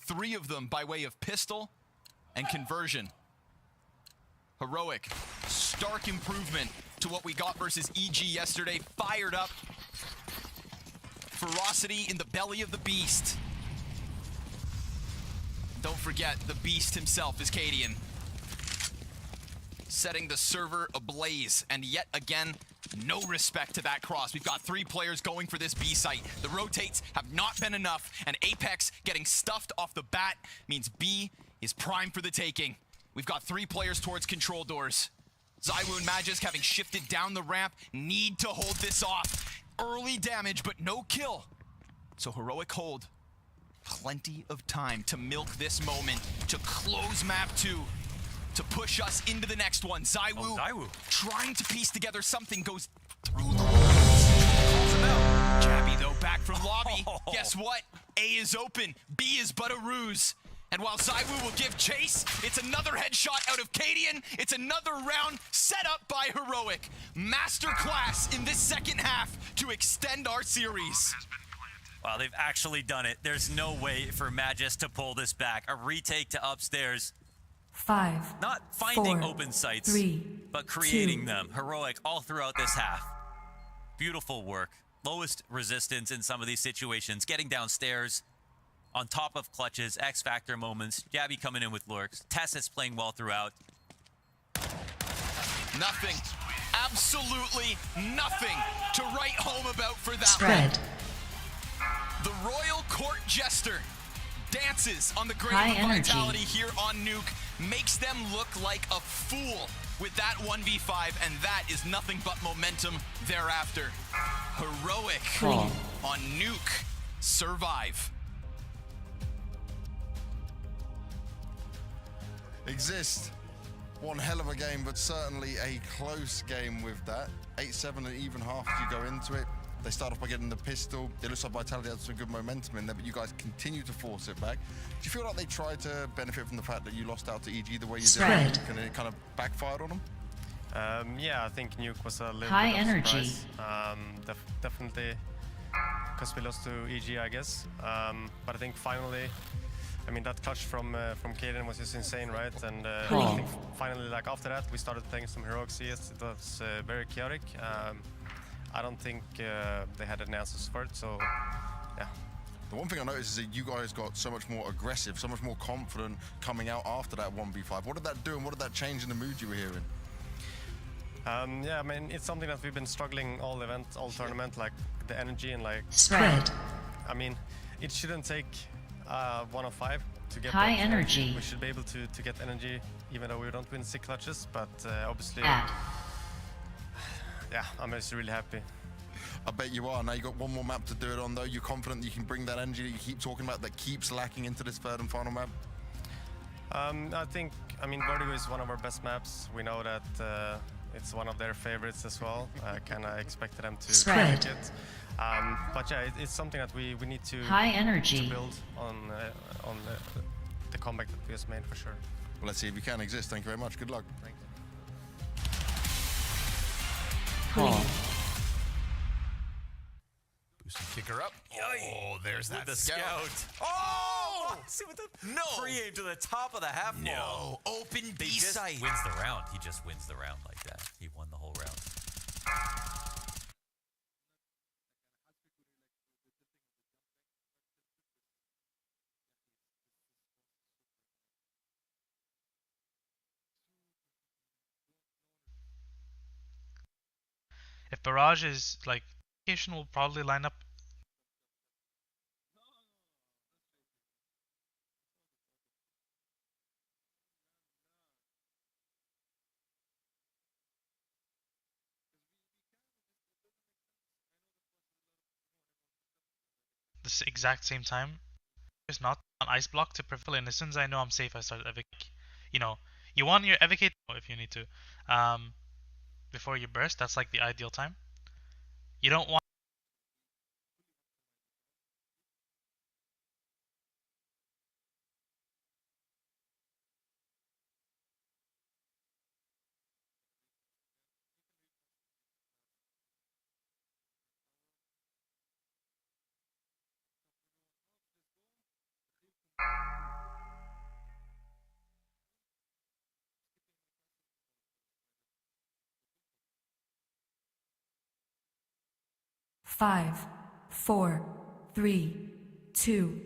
3 of them by way of pistol and conversion. Heroic, stark improvement to what we got versus EG yesterday. Fired up. Ferocity in the belly of the beast. Don't forget, the beast himself is Cadian. Setting the server ablaze, and yet again, no respect to that cross. We've got 3 players going for this B site. The rotates have not been enough, and Apex getting stuffed off the bat means B is prime for the taking. We've got 3 players towards control doors. Zywoo and Magisk, having shifted down the ramp, need to hold this off. Early damage, but no kill. So Heroic hold. Plenty of time to milk this moment, to close map 2. To push us into the next one. Zywoo, trying to piece together something, goes through the walls. Calls him out. Jabby, though, back from lobby. Guess what? A is open. B is but a ruse. And while Zywoo will give chase, it's another headshot out of Cadian. It's another round set up by Heroic. Masterclass in this second half to extend our series. Wow, they've actually done it. There's no way for Magis to pull this back. A retake to upstairs. 5, Not finding 4, open sights, 3, but creating 2. them. Heroic all throughout this half. Beautiful work. Lowest resistance in some of these situations. Getting downstairs. On top of clutches. X Factor moments. Jabby coming in with lurks. Tess playing well throughout. Nothing. Absolutely nothing to write home about for that Spread. one. The Royal Court Jester dances on the grave High of energy. vitality here on Nuke, makes them look like a fool with that 1v5, and that is nothing but momentum thereafter. Heroic Clean. on Nuke. Survive. Exist. One hell of a game, but certainly a close game with that. 8-7 and even half as you go into it. They start off by getting the pistol. It looks like Vitality had some good momentum in there, but you guys continue to force it back. Do you feel like they tried to benefit from the fact that you lost out to EG the way you Spread. did, and it kind of backfired on them? Yeah, I think Nuke was a little High bit of a energy. surprise. Definitely because we lost to EG, I guess. But I think finally, I mean, that clutch from Kaden was just insane, right? And I think finally, like after that, we started playing some heroic CS. It was very chaotic. I don't think they had an answers for it, so yeah. The one thing I noticed is that you guys got so much more aggressive, so much more confident coming out after that 1v5. What did that do, and what did that change in the mood you were hearing? Yeah, I mean, it's something that we've been struggling all event, all tournament, like the energy and like, Spread. I mean, it shouldn't take 105 to get High that. energy. We should be able to get energy even though we don't win 6 clutches, but obviously, Add. yeah, I'm just really happy. I bet you are. Now you got one more map to do it on, though. You're confident that you can bring that energy that you keep talking about that keeps lacking into this third and final map? I think, I mean, Vertigo is one of our best maps. We know that it's one of their favorites as well. I kind of expected them to Spread. take it. But yeah, it's something that we need to, High energy. to build on the comeback that we just made for sure. Well, let's see if you can exist. Thank you very much. Good luck. Thank you. Clean. Boost and kick her up. Oh, there's that The scout. Oh! Oh! See what the No. pre-aim to the top of the half wall. No. Open B He just site. wins the round. He just wins the round like that. He won the whole round. If Barrage is like, Vacation will probably line up. This exact same time. It's not on ice block to prevail, and as soon as I know I'm safe, I start evac. You know, you want your evacate if you need to, before you burst. That's like the ideal time. You don't want. Five, four, three, two.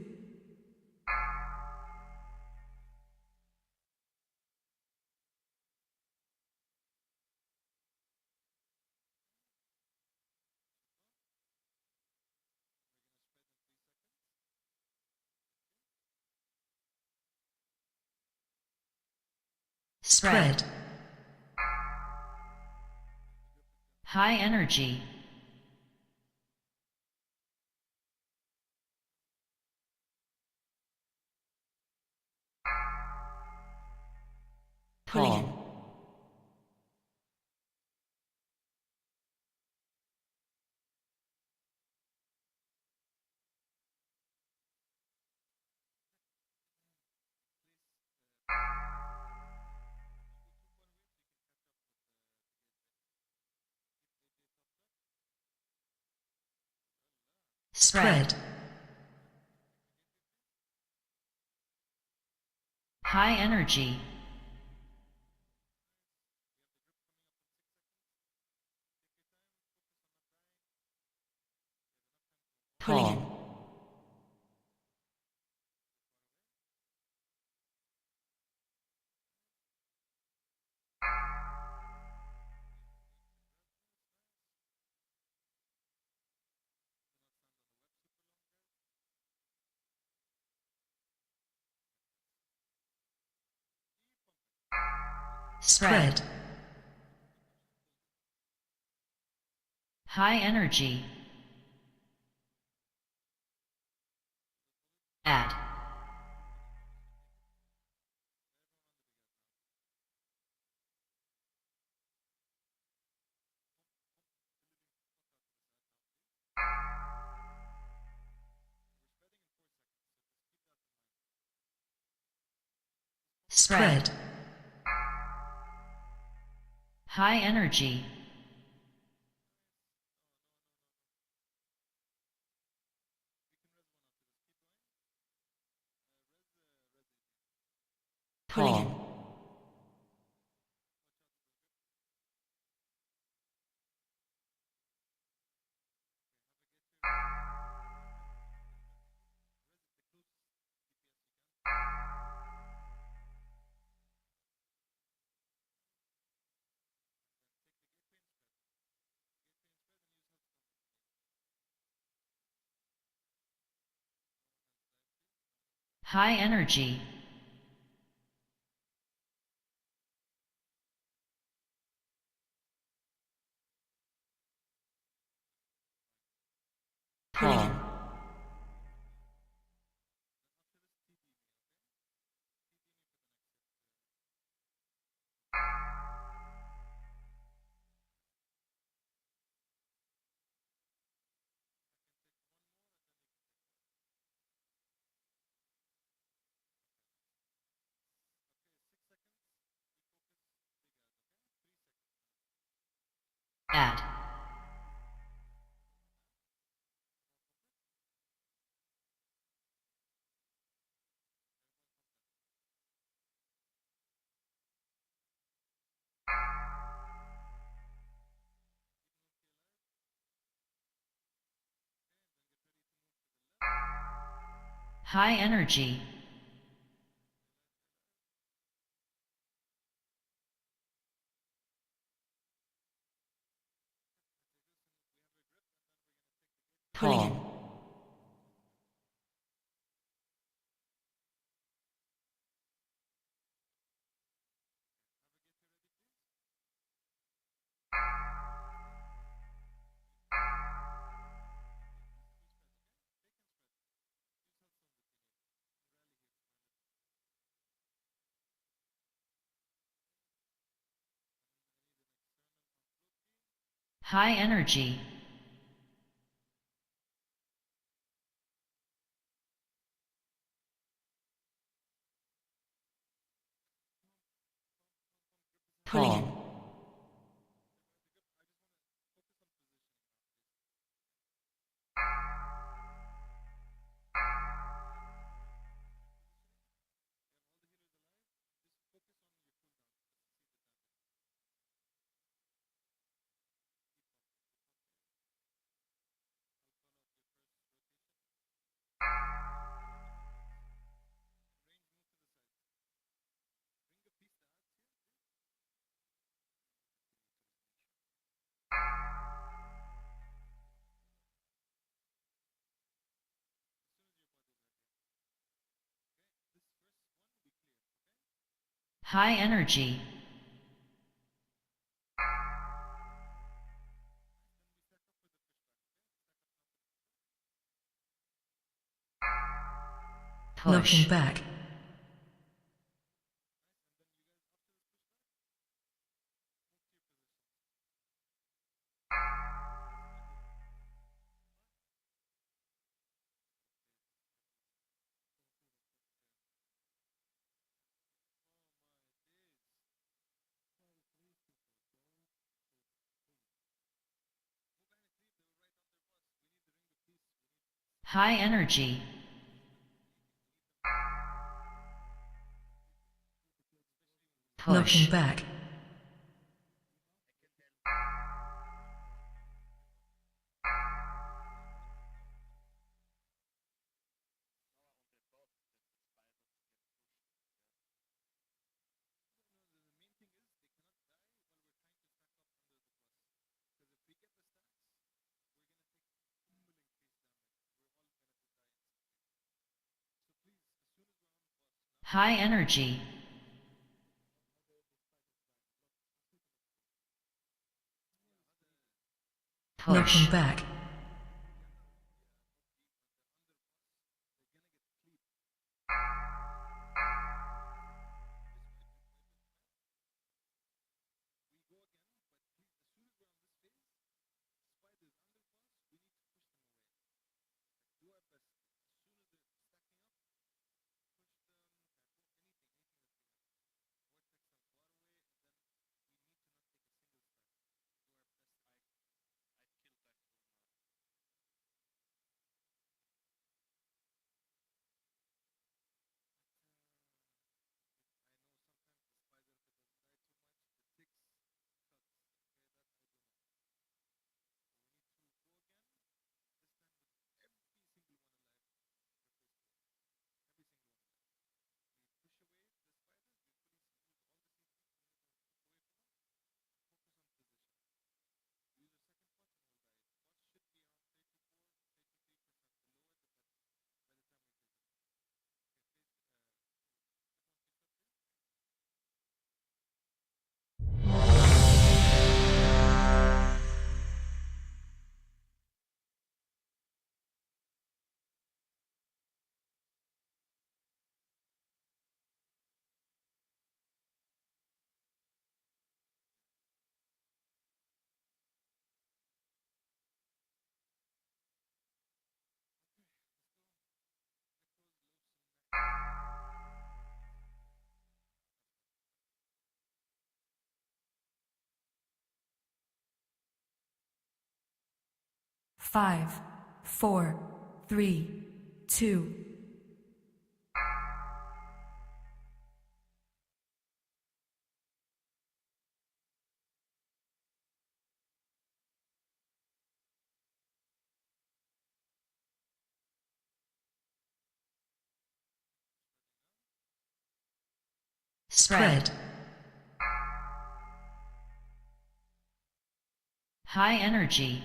Spread. High energy. Clean. Spread. High energy. Pulling. Spread. High energy. Add. Spread. High energy. Pulling. High energy. Pulling. Add. High energy. Pulling. High energy. Pulling. High energy. Push. Looking back. High energy. Push. back. High energy. Push. back. Five, four, three, two. Spread. High energy.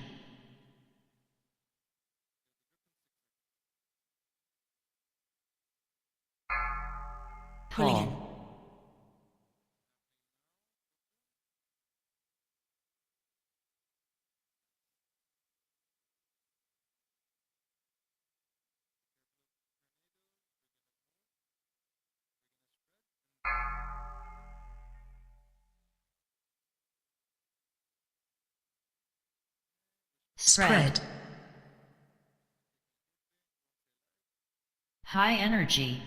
Pulling. Spread. High energy.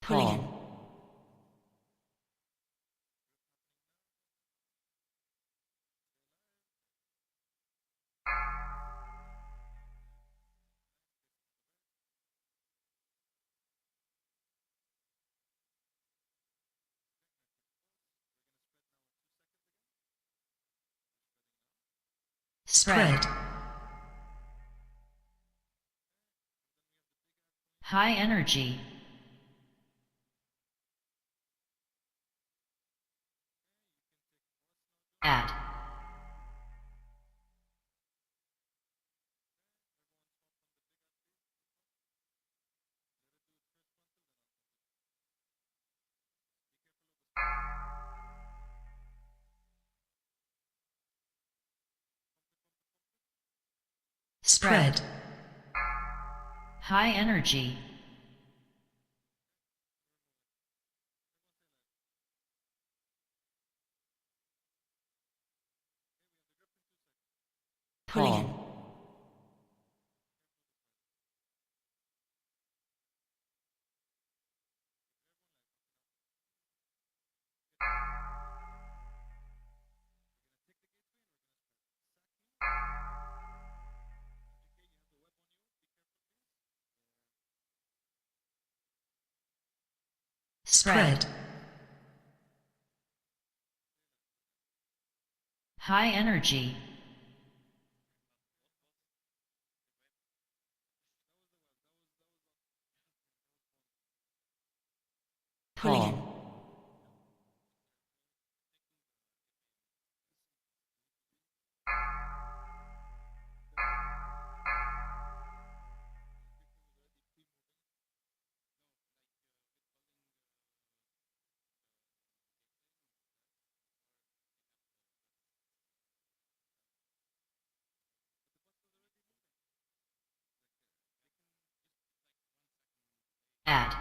Pulling. Spread. High energy. Add. Spread. High energy. Pulling. Spread. High energy. Putting in. Add.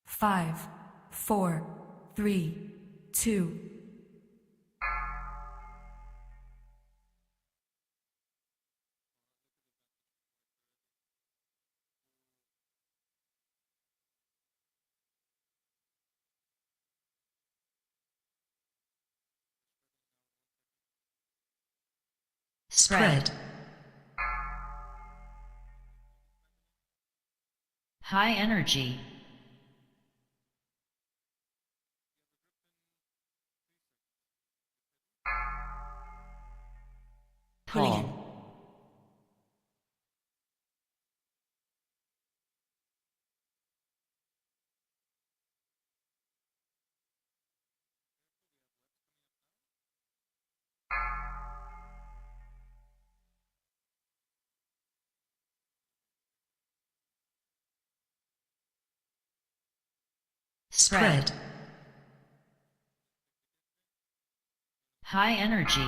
5, 4, 3, 2, Spread. High energy. Pulling in. Spread. High energy.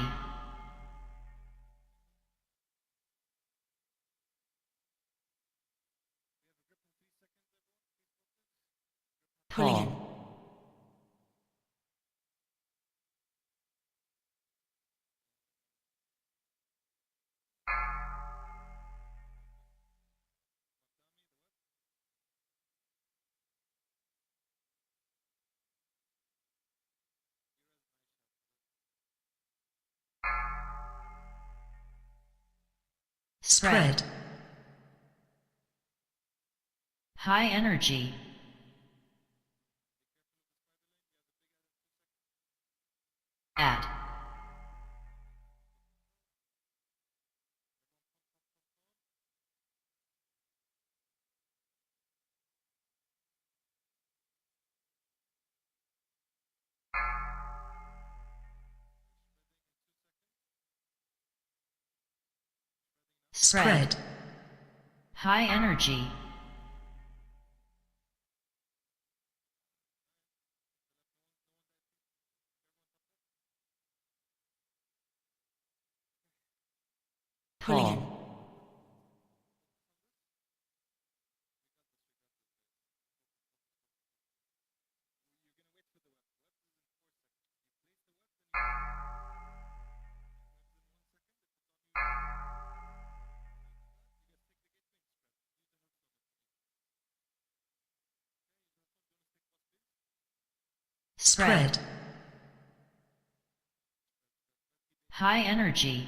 Pulling in. Spread. High energy. Add. Spread. High energy. Pulling in. Spread. High energy.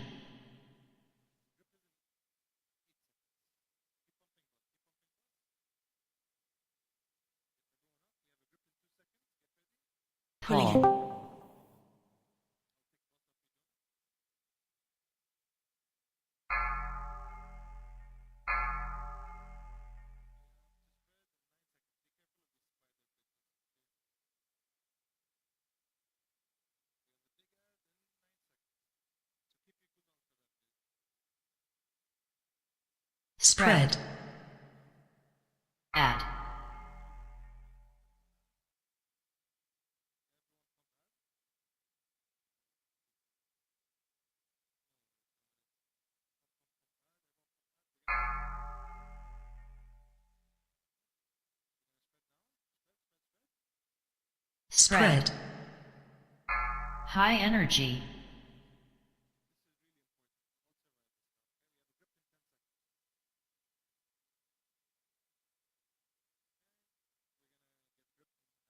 Pulling in. Spread. Add. Spread. High energy.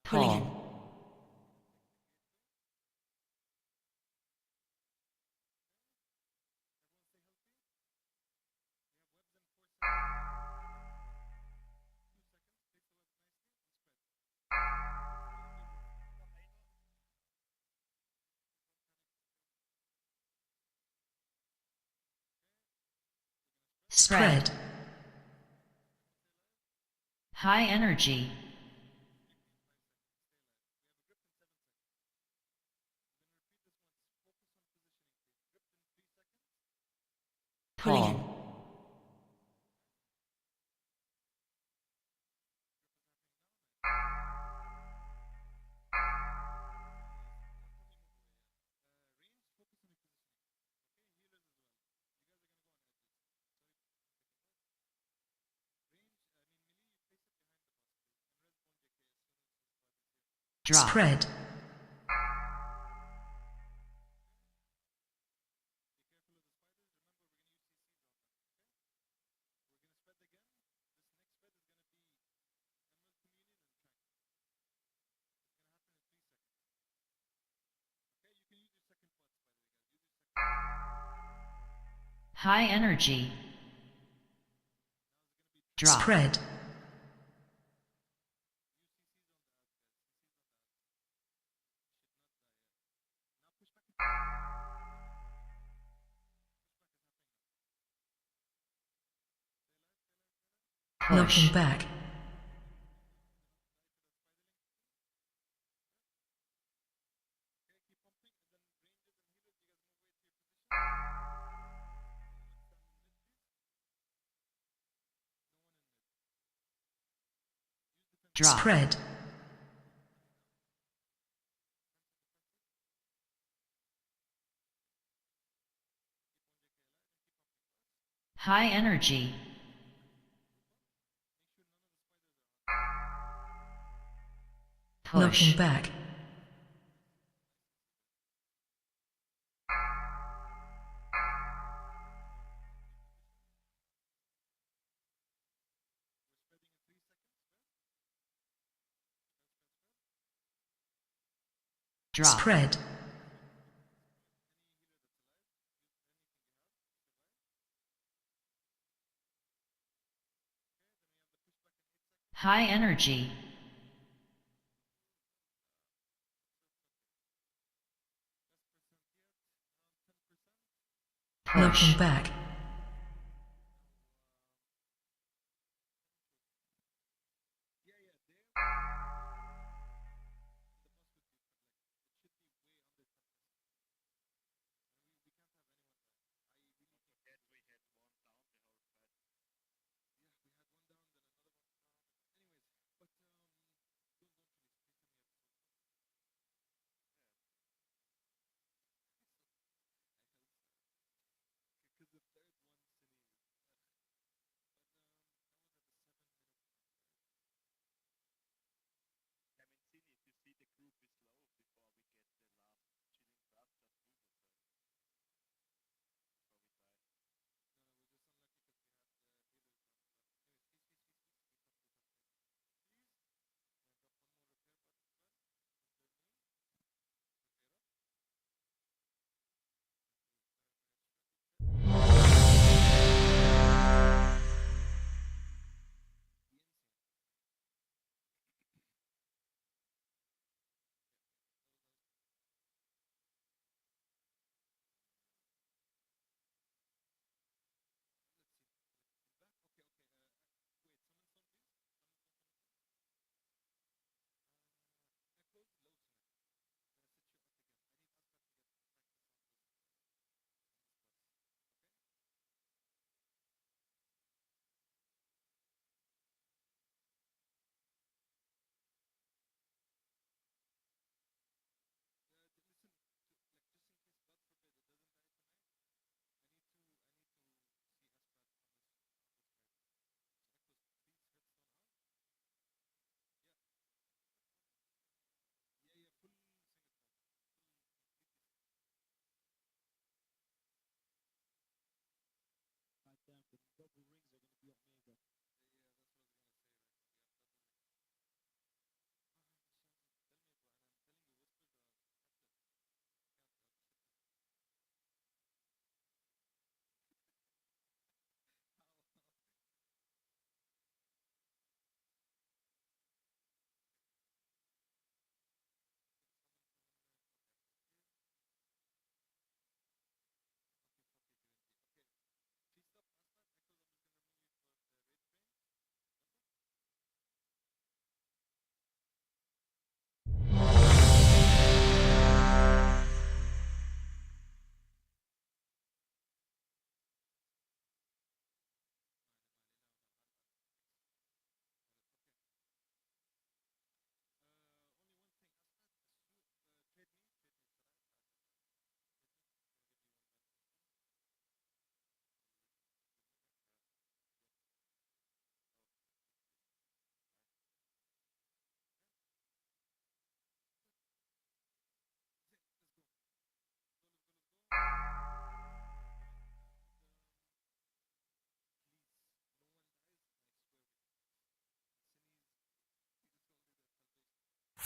Pulling in. Spread. High energy. Pulling in. Drop. Spread. High energy. Drop. Spread. Push. Knocking back. Drop. Spread. High energy. Push. Knocking back. Drop. Spread. High energy. Push. Knocking back.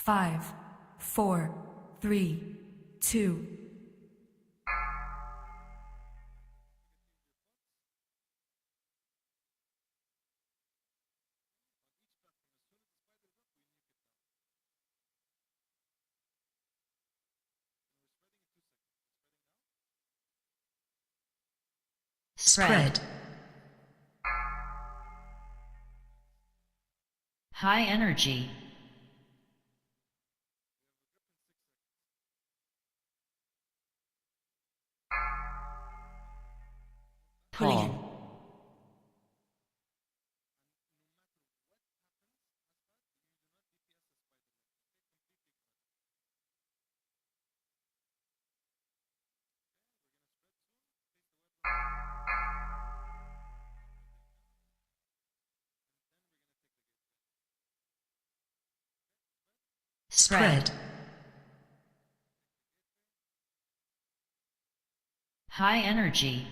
5, 4, 3, 2, Spread. High energy. pulling in. Spread. High energy.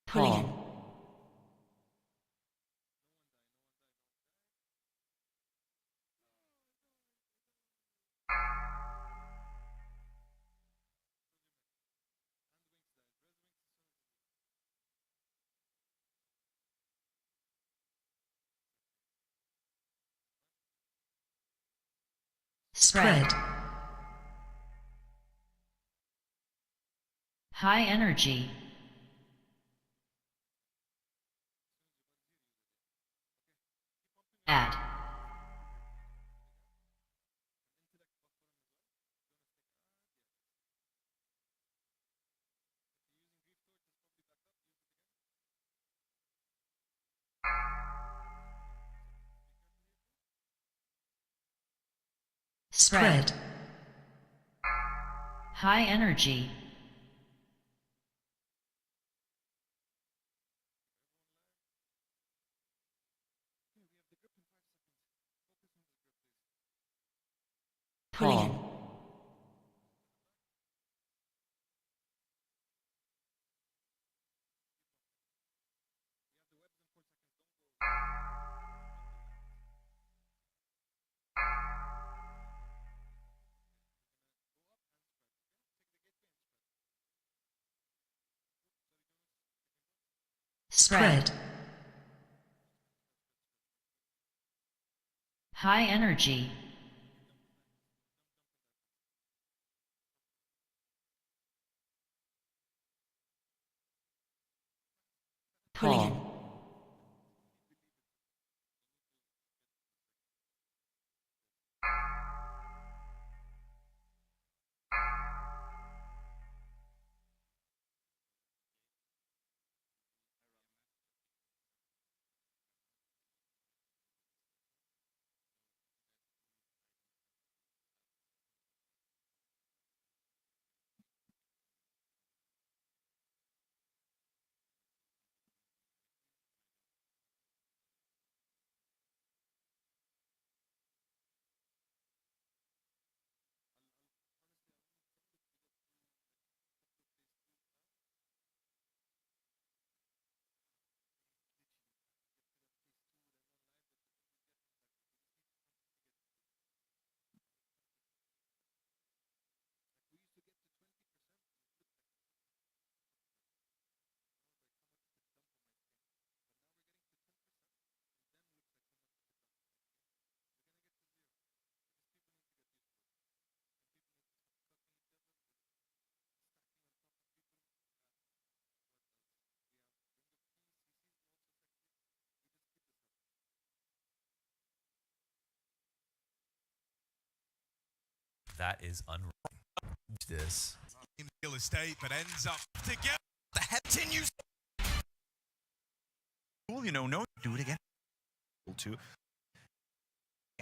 Pulling in. Spread. High energy. Add. Spread. High energy. Pulling in. Spread. High energy. Pulling in. That is unreal. This. Real estate, but ends up together. The head continues. Cool, you know, no, do it again. To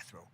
throw.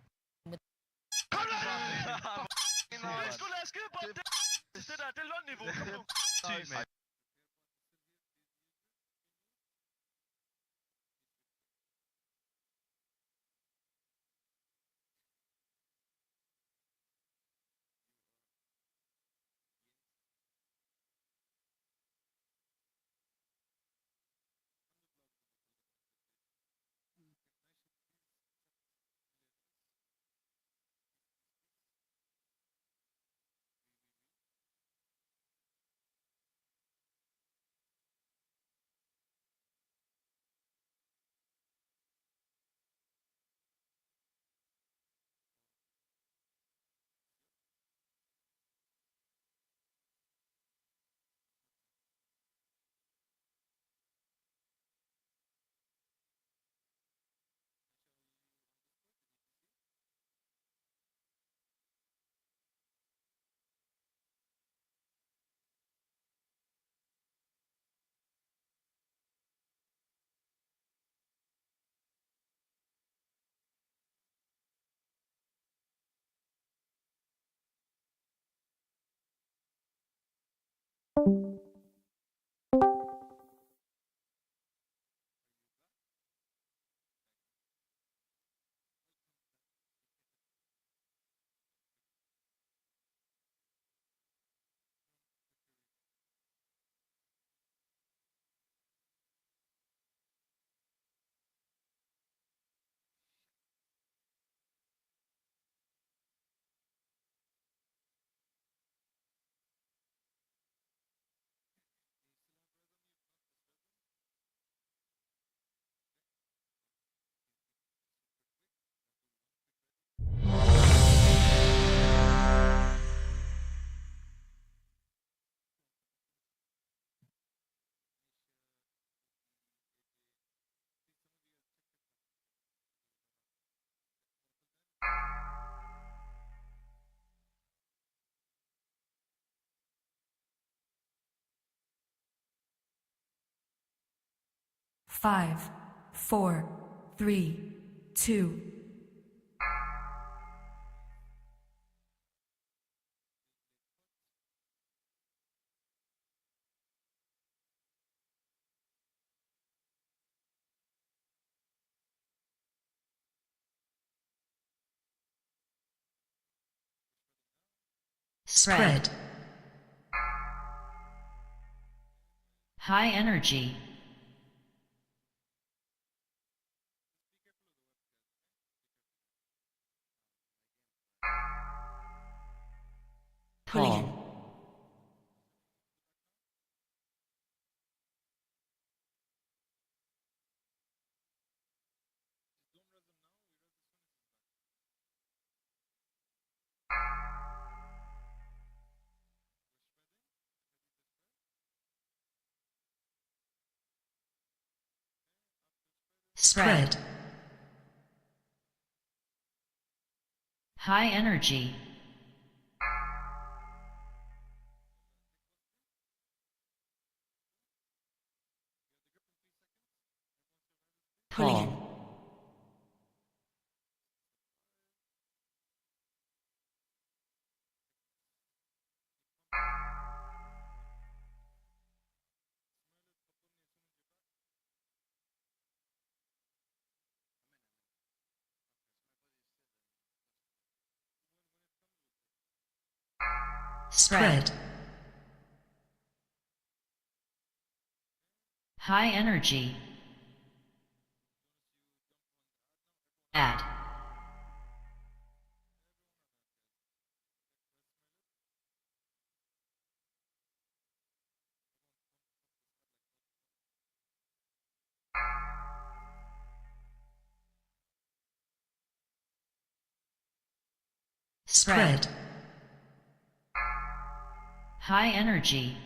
5, 4, 3, 2. Spread. High energy. Pulling in. Spread. High energy. Pulling in. Spread. High energy. Add. Spread. High energy.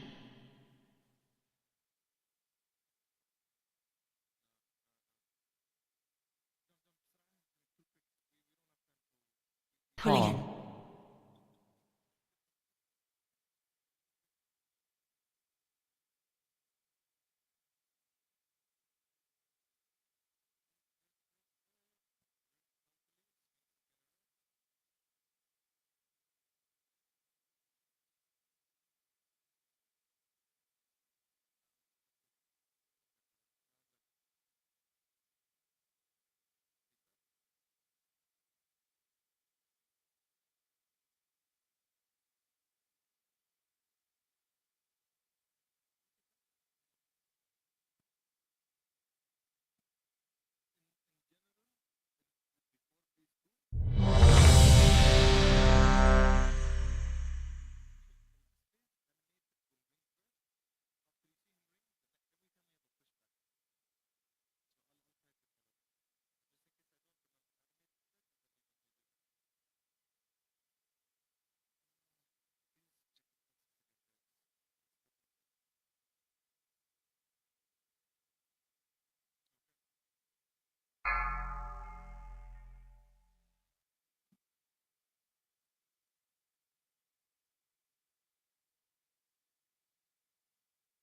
Pulling in.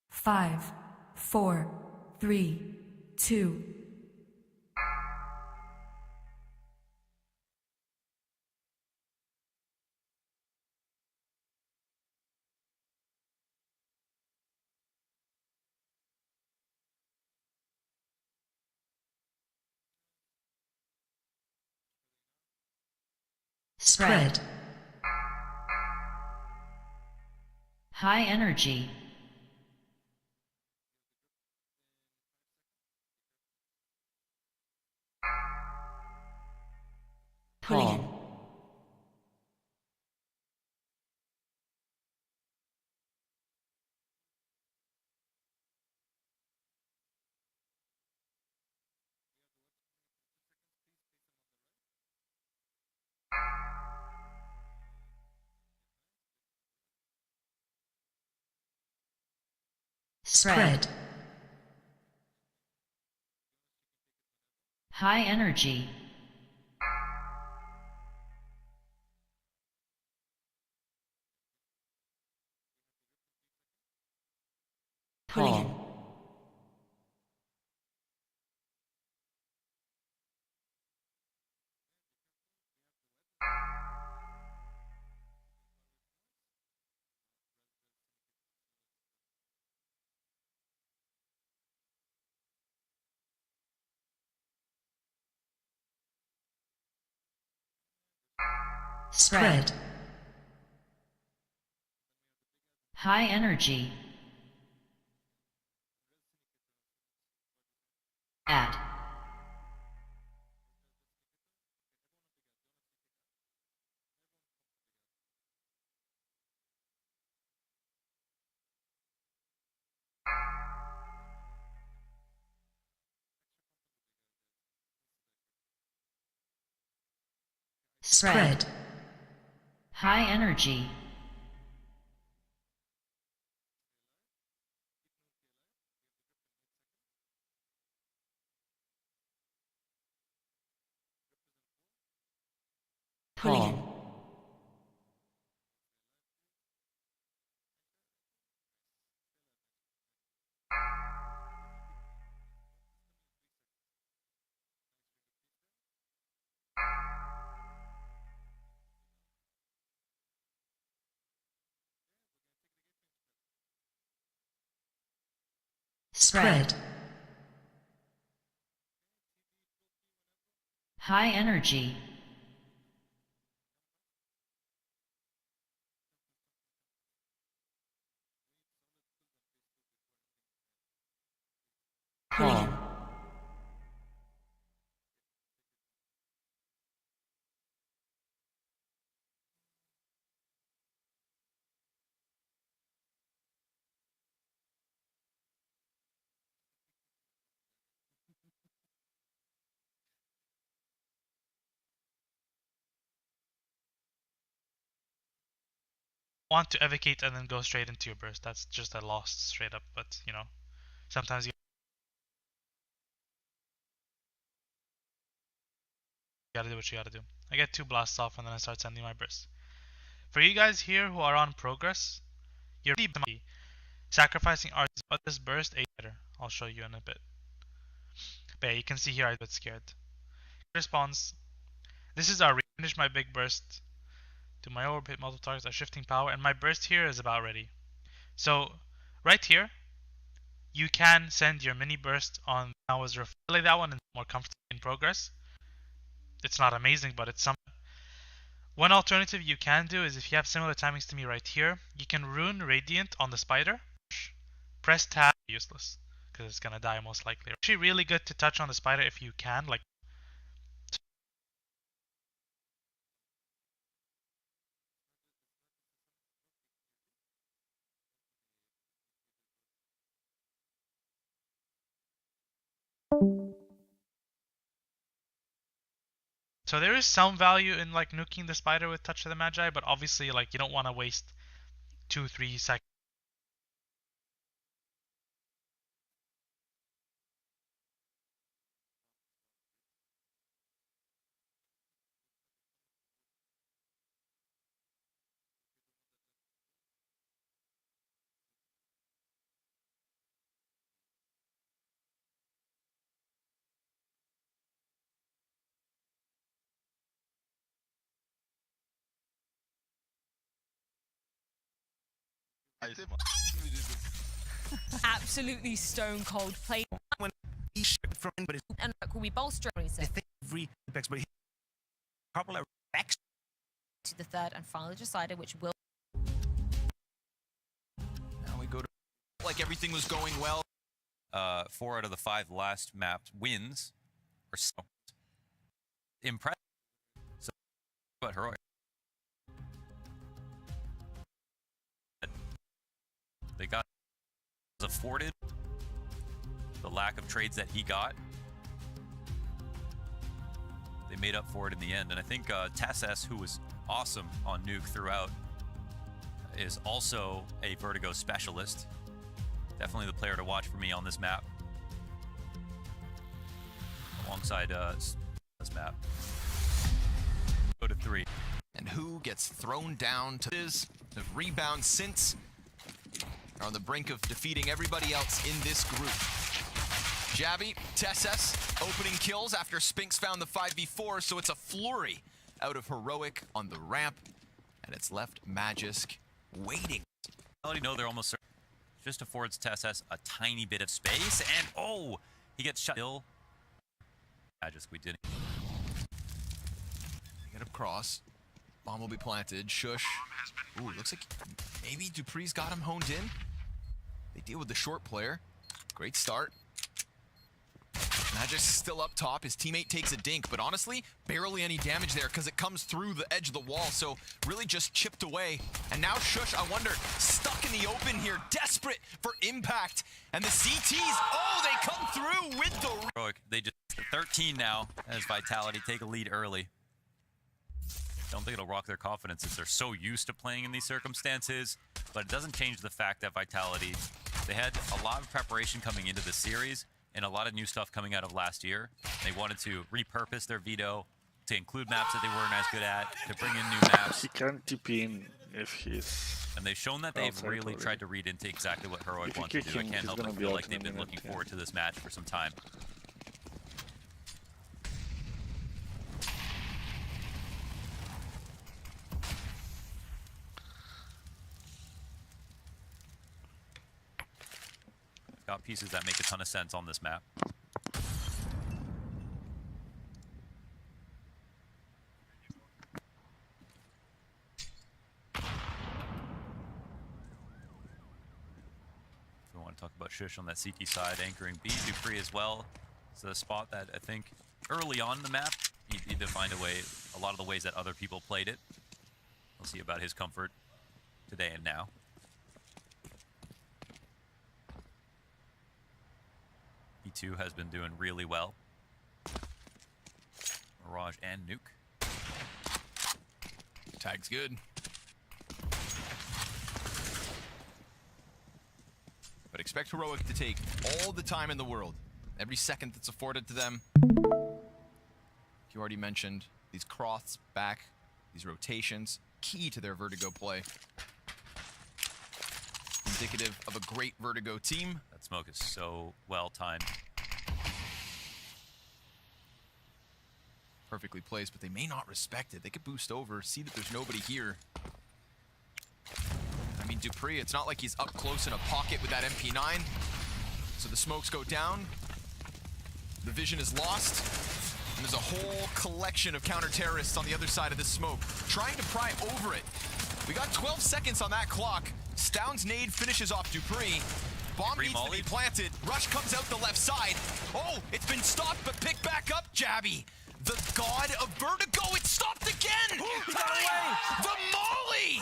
Five, 4, 3, 2. Spread. High energy. Pulling in. Spread. High energy. Pulling in. Spread. High energy. Add. Spread. High energy. Pulling in. Spread. High energy. Pulling in. Want to evocate and then go straight into your burst. That's just a loss straight up. But you know, sometimes you gotta do what you gotta do. I get 2 blasts off and then I start sending my burst. For you guys here who are on progress, you're really sacrificing our but this burst a better. I'll show you in a bit. But yeah, you can see here I'm a bit scared. Response. This is our finish my big burst. To my orb, hit multiple targets, are shifting power, and my burst here is about ready. So right here, you can send your mini burst on now as relay that one and more comfortable in progress. It's not amazing, but it's some. One alternative you can do is if you have similar timings to me right here, you can rune Radiant on the spider. Press tab, useless, because it's gonna die most likely. Actually really good to touch on the spider if you can, like. So there is some value in like nuking the spider with Touch of the Magi, but obviously like you don't want to waste 2-3 seconds. Absolutely stone cold play. When he shipped from but And will be bolstering. I think every Apex, but couple of backs to the third and final decider, which will. Now we go to like everything was going well. 4 out of the 5 last mapped wins are so impressive. So, but heroic. They got afforded the lack of trades that he got. They made up for it in the end, and I think TSS, who was awesome on Nuke throughout, is also a Vertigo specialist. Definitely the player to watch for me on this map, alongside this map. Go to 3. And who gets thrown down to this? The rebound since are on the brink of defeating everybody else in this group. Jabby, TSS, opening kills after Spinks found the 5v4, so it's a flurry out of Heroic on the ramp, and it's left Magisk waiting. I already know they're almost certain. Just affords TSS a tiny bit of space, and oh, he gets shot. Still, Magisk, we didn't. Get across. Bomb will be planted. Shush. Ooh, looks like maybe Dupree's got him honed in. They deal with the short player. Great start. Magisk's still up top. His teammate takes a dink, but honestly, barely any damage there because it comes through the edge of the wall, so really just chipped away. And now Shush, I wonder, stuck in the open here, desperate for impact. And the CTs, oh, they come through with the... Heroic, they just 13 now as Vitality take a lead early. Don't think it'll rock their confidence as they're so used to playing in these circumstances, but it doesn't change the fact that Vitality, they had a lot of preparation coming into this series and a lot of new stuff coming out of last year. They wanted to repurpose their veto to include maps that they weren't as good at, to bring in new maps. He can TP in if he's... And they've shown that they've really tried to read into exactly what Heroic wants to do. I can't help but feel like they've been looking forward to this match for some time. Got pieces that make a ton of sense on this map. We want to talk about Shush on that CT side, anchoring B. Dupree as well. It's a spot that I think early on in the map, he defined a way, a lot of the ways that other people played it. We'll see about his comfort today and now. E2 has been doing really well. Mirage and Nuke. Tag's good. But expect Heroic to take all the time in the world. Every second that's afforded to them. You already mentioned these cross back, these rotations, key to their Vertigo play. Indicative of a great Vertigo team. That smoke is so well timed. Perfectly placed, but they may not respect it. They could boost over, see that there's nobody here. I mean, Dupree, it's not like he's up close in a pocket with that MP9. So the smokes go down. The vision is lost. And there's a whole collection of counter-terrorists on the other side of this smoke, trying to pry over it. We got 12 seconds on that clock. Stound's nade finishes off Dupree. Bomb needs to be planted. Rush comes out the left side. Oh, it's been stopped, but picked back up, Jabby. The god of Vertigo, it stopped again! He got away! The Molly!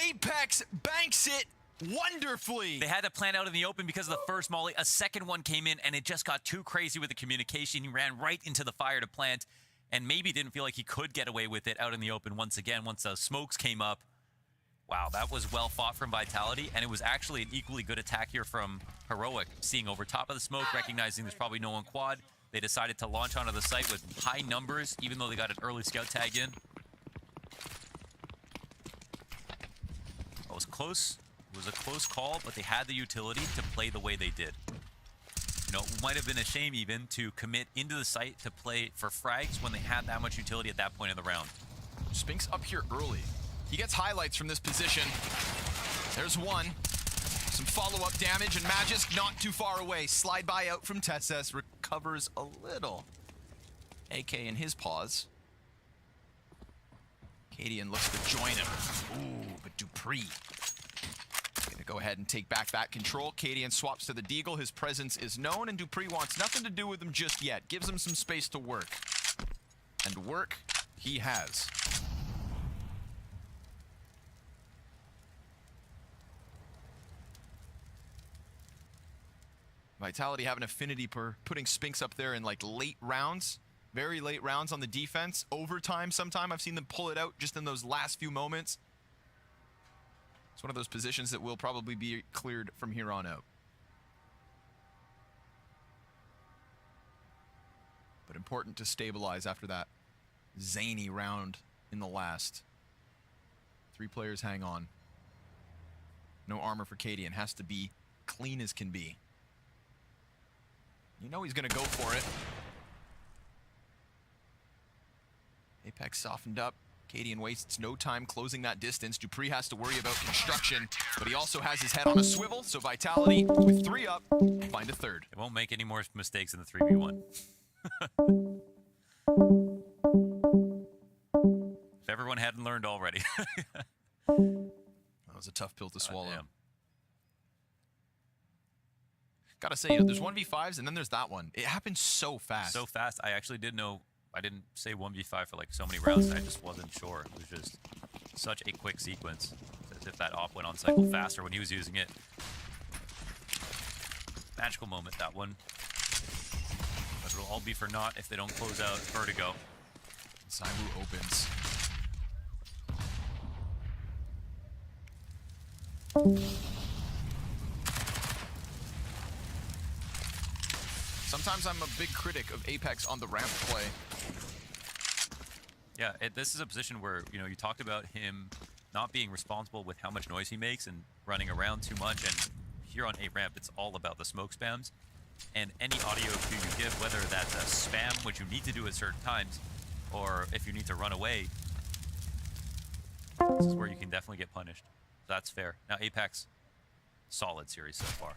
Apex banks it wonderfully. They had to plan out in the open because of the first Molly. A second one came in, and it just got too crazy with the communication. He ran right into the fire to plant, and maybe didn't feel like he could get away with it out in the open once again, once the smokes came up. Wow, that was well fought from Vitality, and it was actually an equally good attack here from Heroic, seeing over top of the smoke, recognizing there's probably no one quad. They decided to launch onto the site with high numbers, even though they got an early scout tag in. It was close. It was a close call, but they had the utility to play the way they did. You know, it might have been a shame even to commit into the site to play for frags when they had that much utility at that point in the round. Spinks up here early. He gets highlights from this position. There's one. Some follow-up damage, and Magisk not too far away. Slide by out from TSS, recovers a little. AK in his paws. Cadian looks to join him. Ooh, but Dupree gonna go ahead and take back that control. Cadian swaps to the Deagle. His presence is known, and Dupree wants nothing to do with him just yet. Gives him some space to work. And work he has. Vitality have an affinity for putting Spinks up there in like late rounds. Very late rounds on the defense. Overtime sometime. I've seen them pull it out just in those last few moments. It's one of those positions that will probably be cleared from here on out. But important to stabilize after that zany round in the last. 3 players hang on. No armor for Cadian. Has to be clean as can be. You know he's going to go for it. Apex softened up. Cadian wastes no time closing that distance. Dupree has to worry about construction, but he also has his head on a swivel, so Vitality, with 3 up, find a third. It won't make any more mistakes in the 3v1. If everyone hadn't learned already. That was a tough pill to swallow. Damn. Gotta say, there's 1v5s and then there's that one. It happens so fast. So fast. I actually didn't know. I didn't say 1v5 for like so many rounds. I just wasn't sure. It was just such a quick sequence. It's as if that op went on cycle faster when he was using it. Magical moment, that one. But it'll all be for naught if they don't close out Vertigo. Saiwu opens. Sometimes I'm a big critic of Apex on the ramp play. Yeah, this is a position where, you know, you talked about him not being responsible with how much noise he makes and running around too much, and here on A ramp, it's all about the smoke spams. And any audio cue you give, whether that's a spam, which you need to do at certain times, or if you need to run away, this is where you can definitely get punished. That's fair. Now, Apex, solid series so far.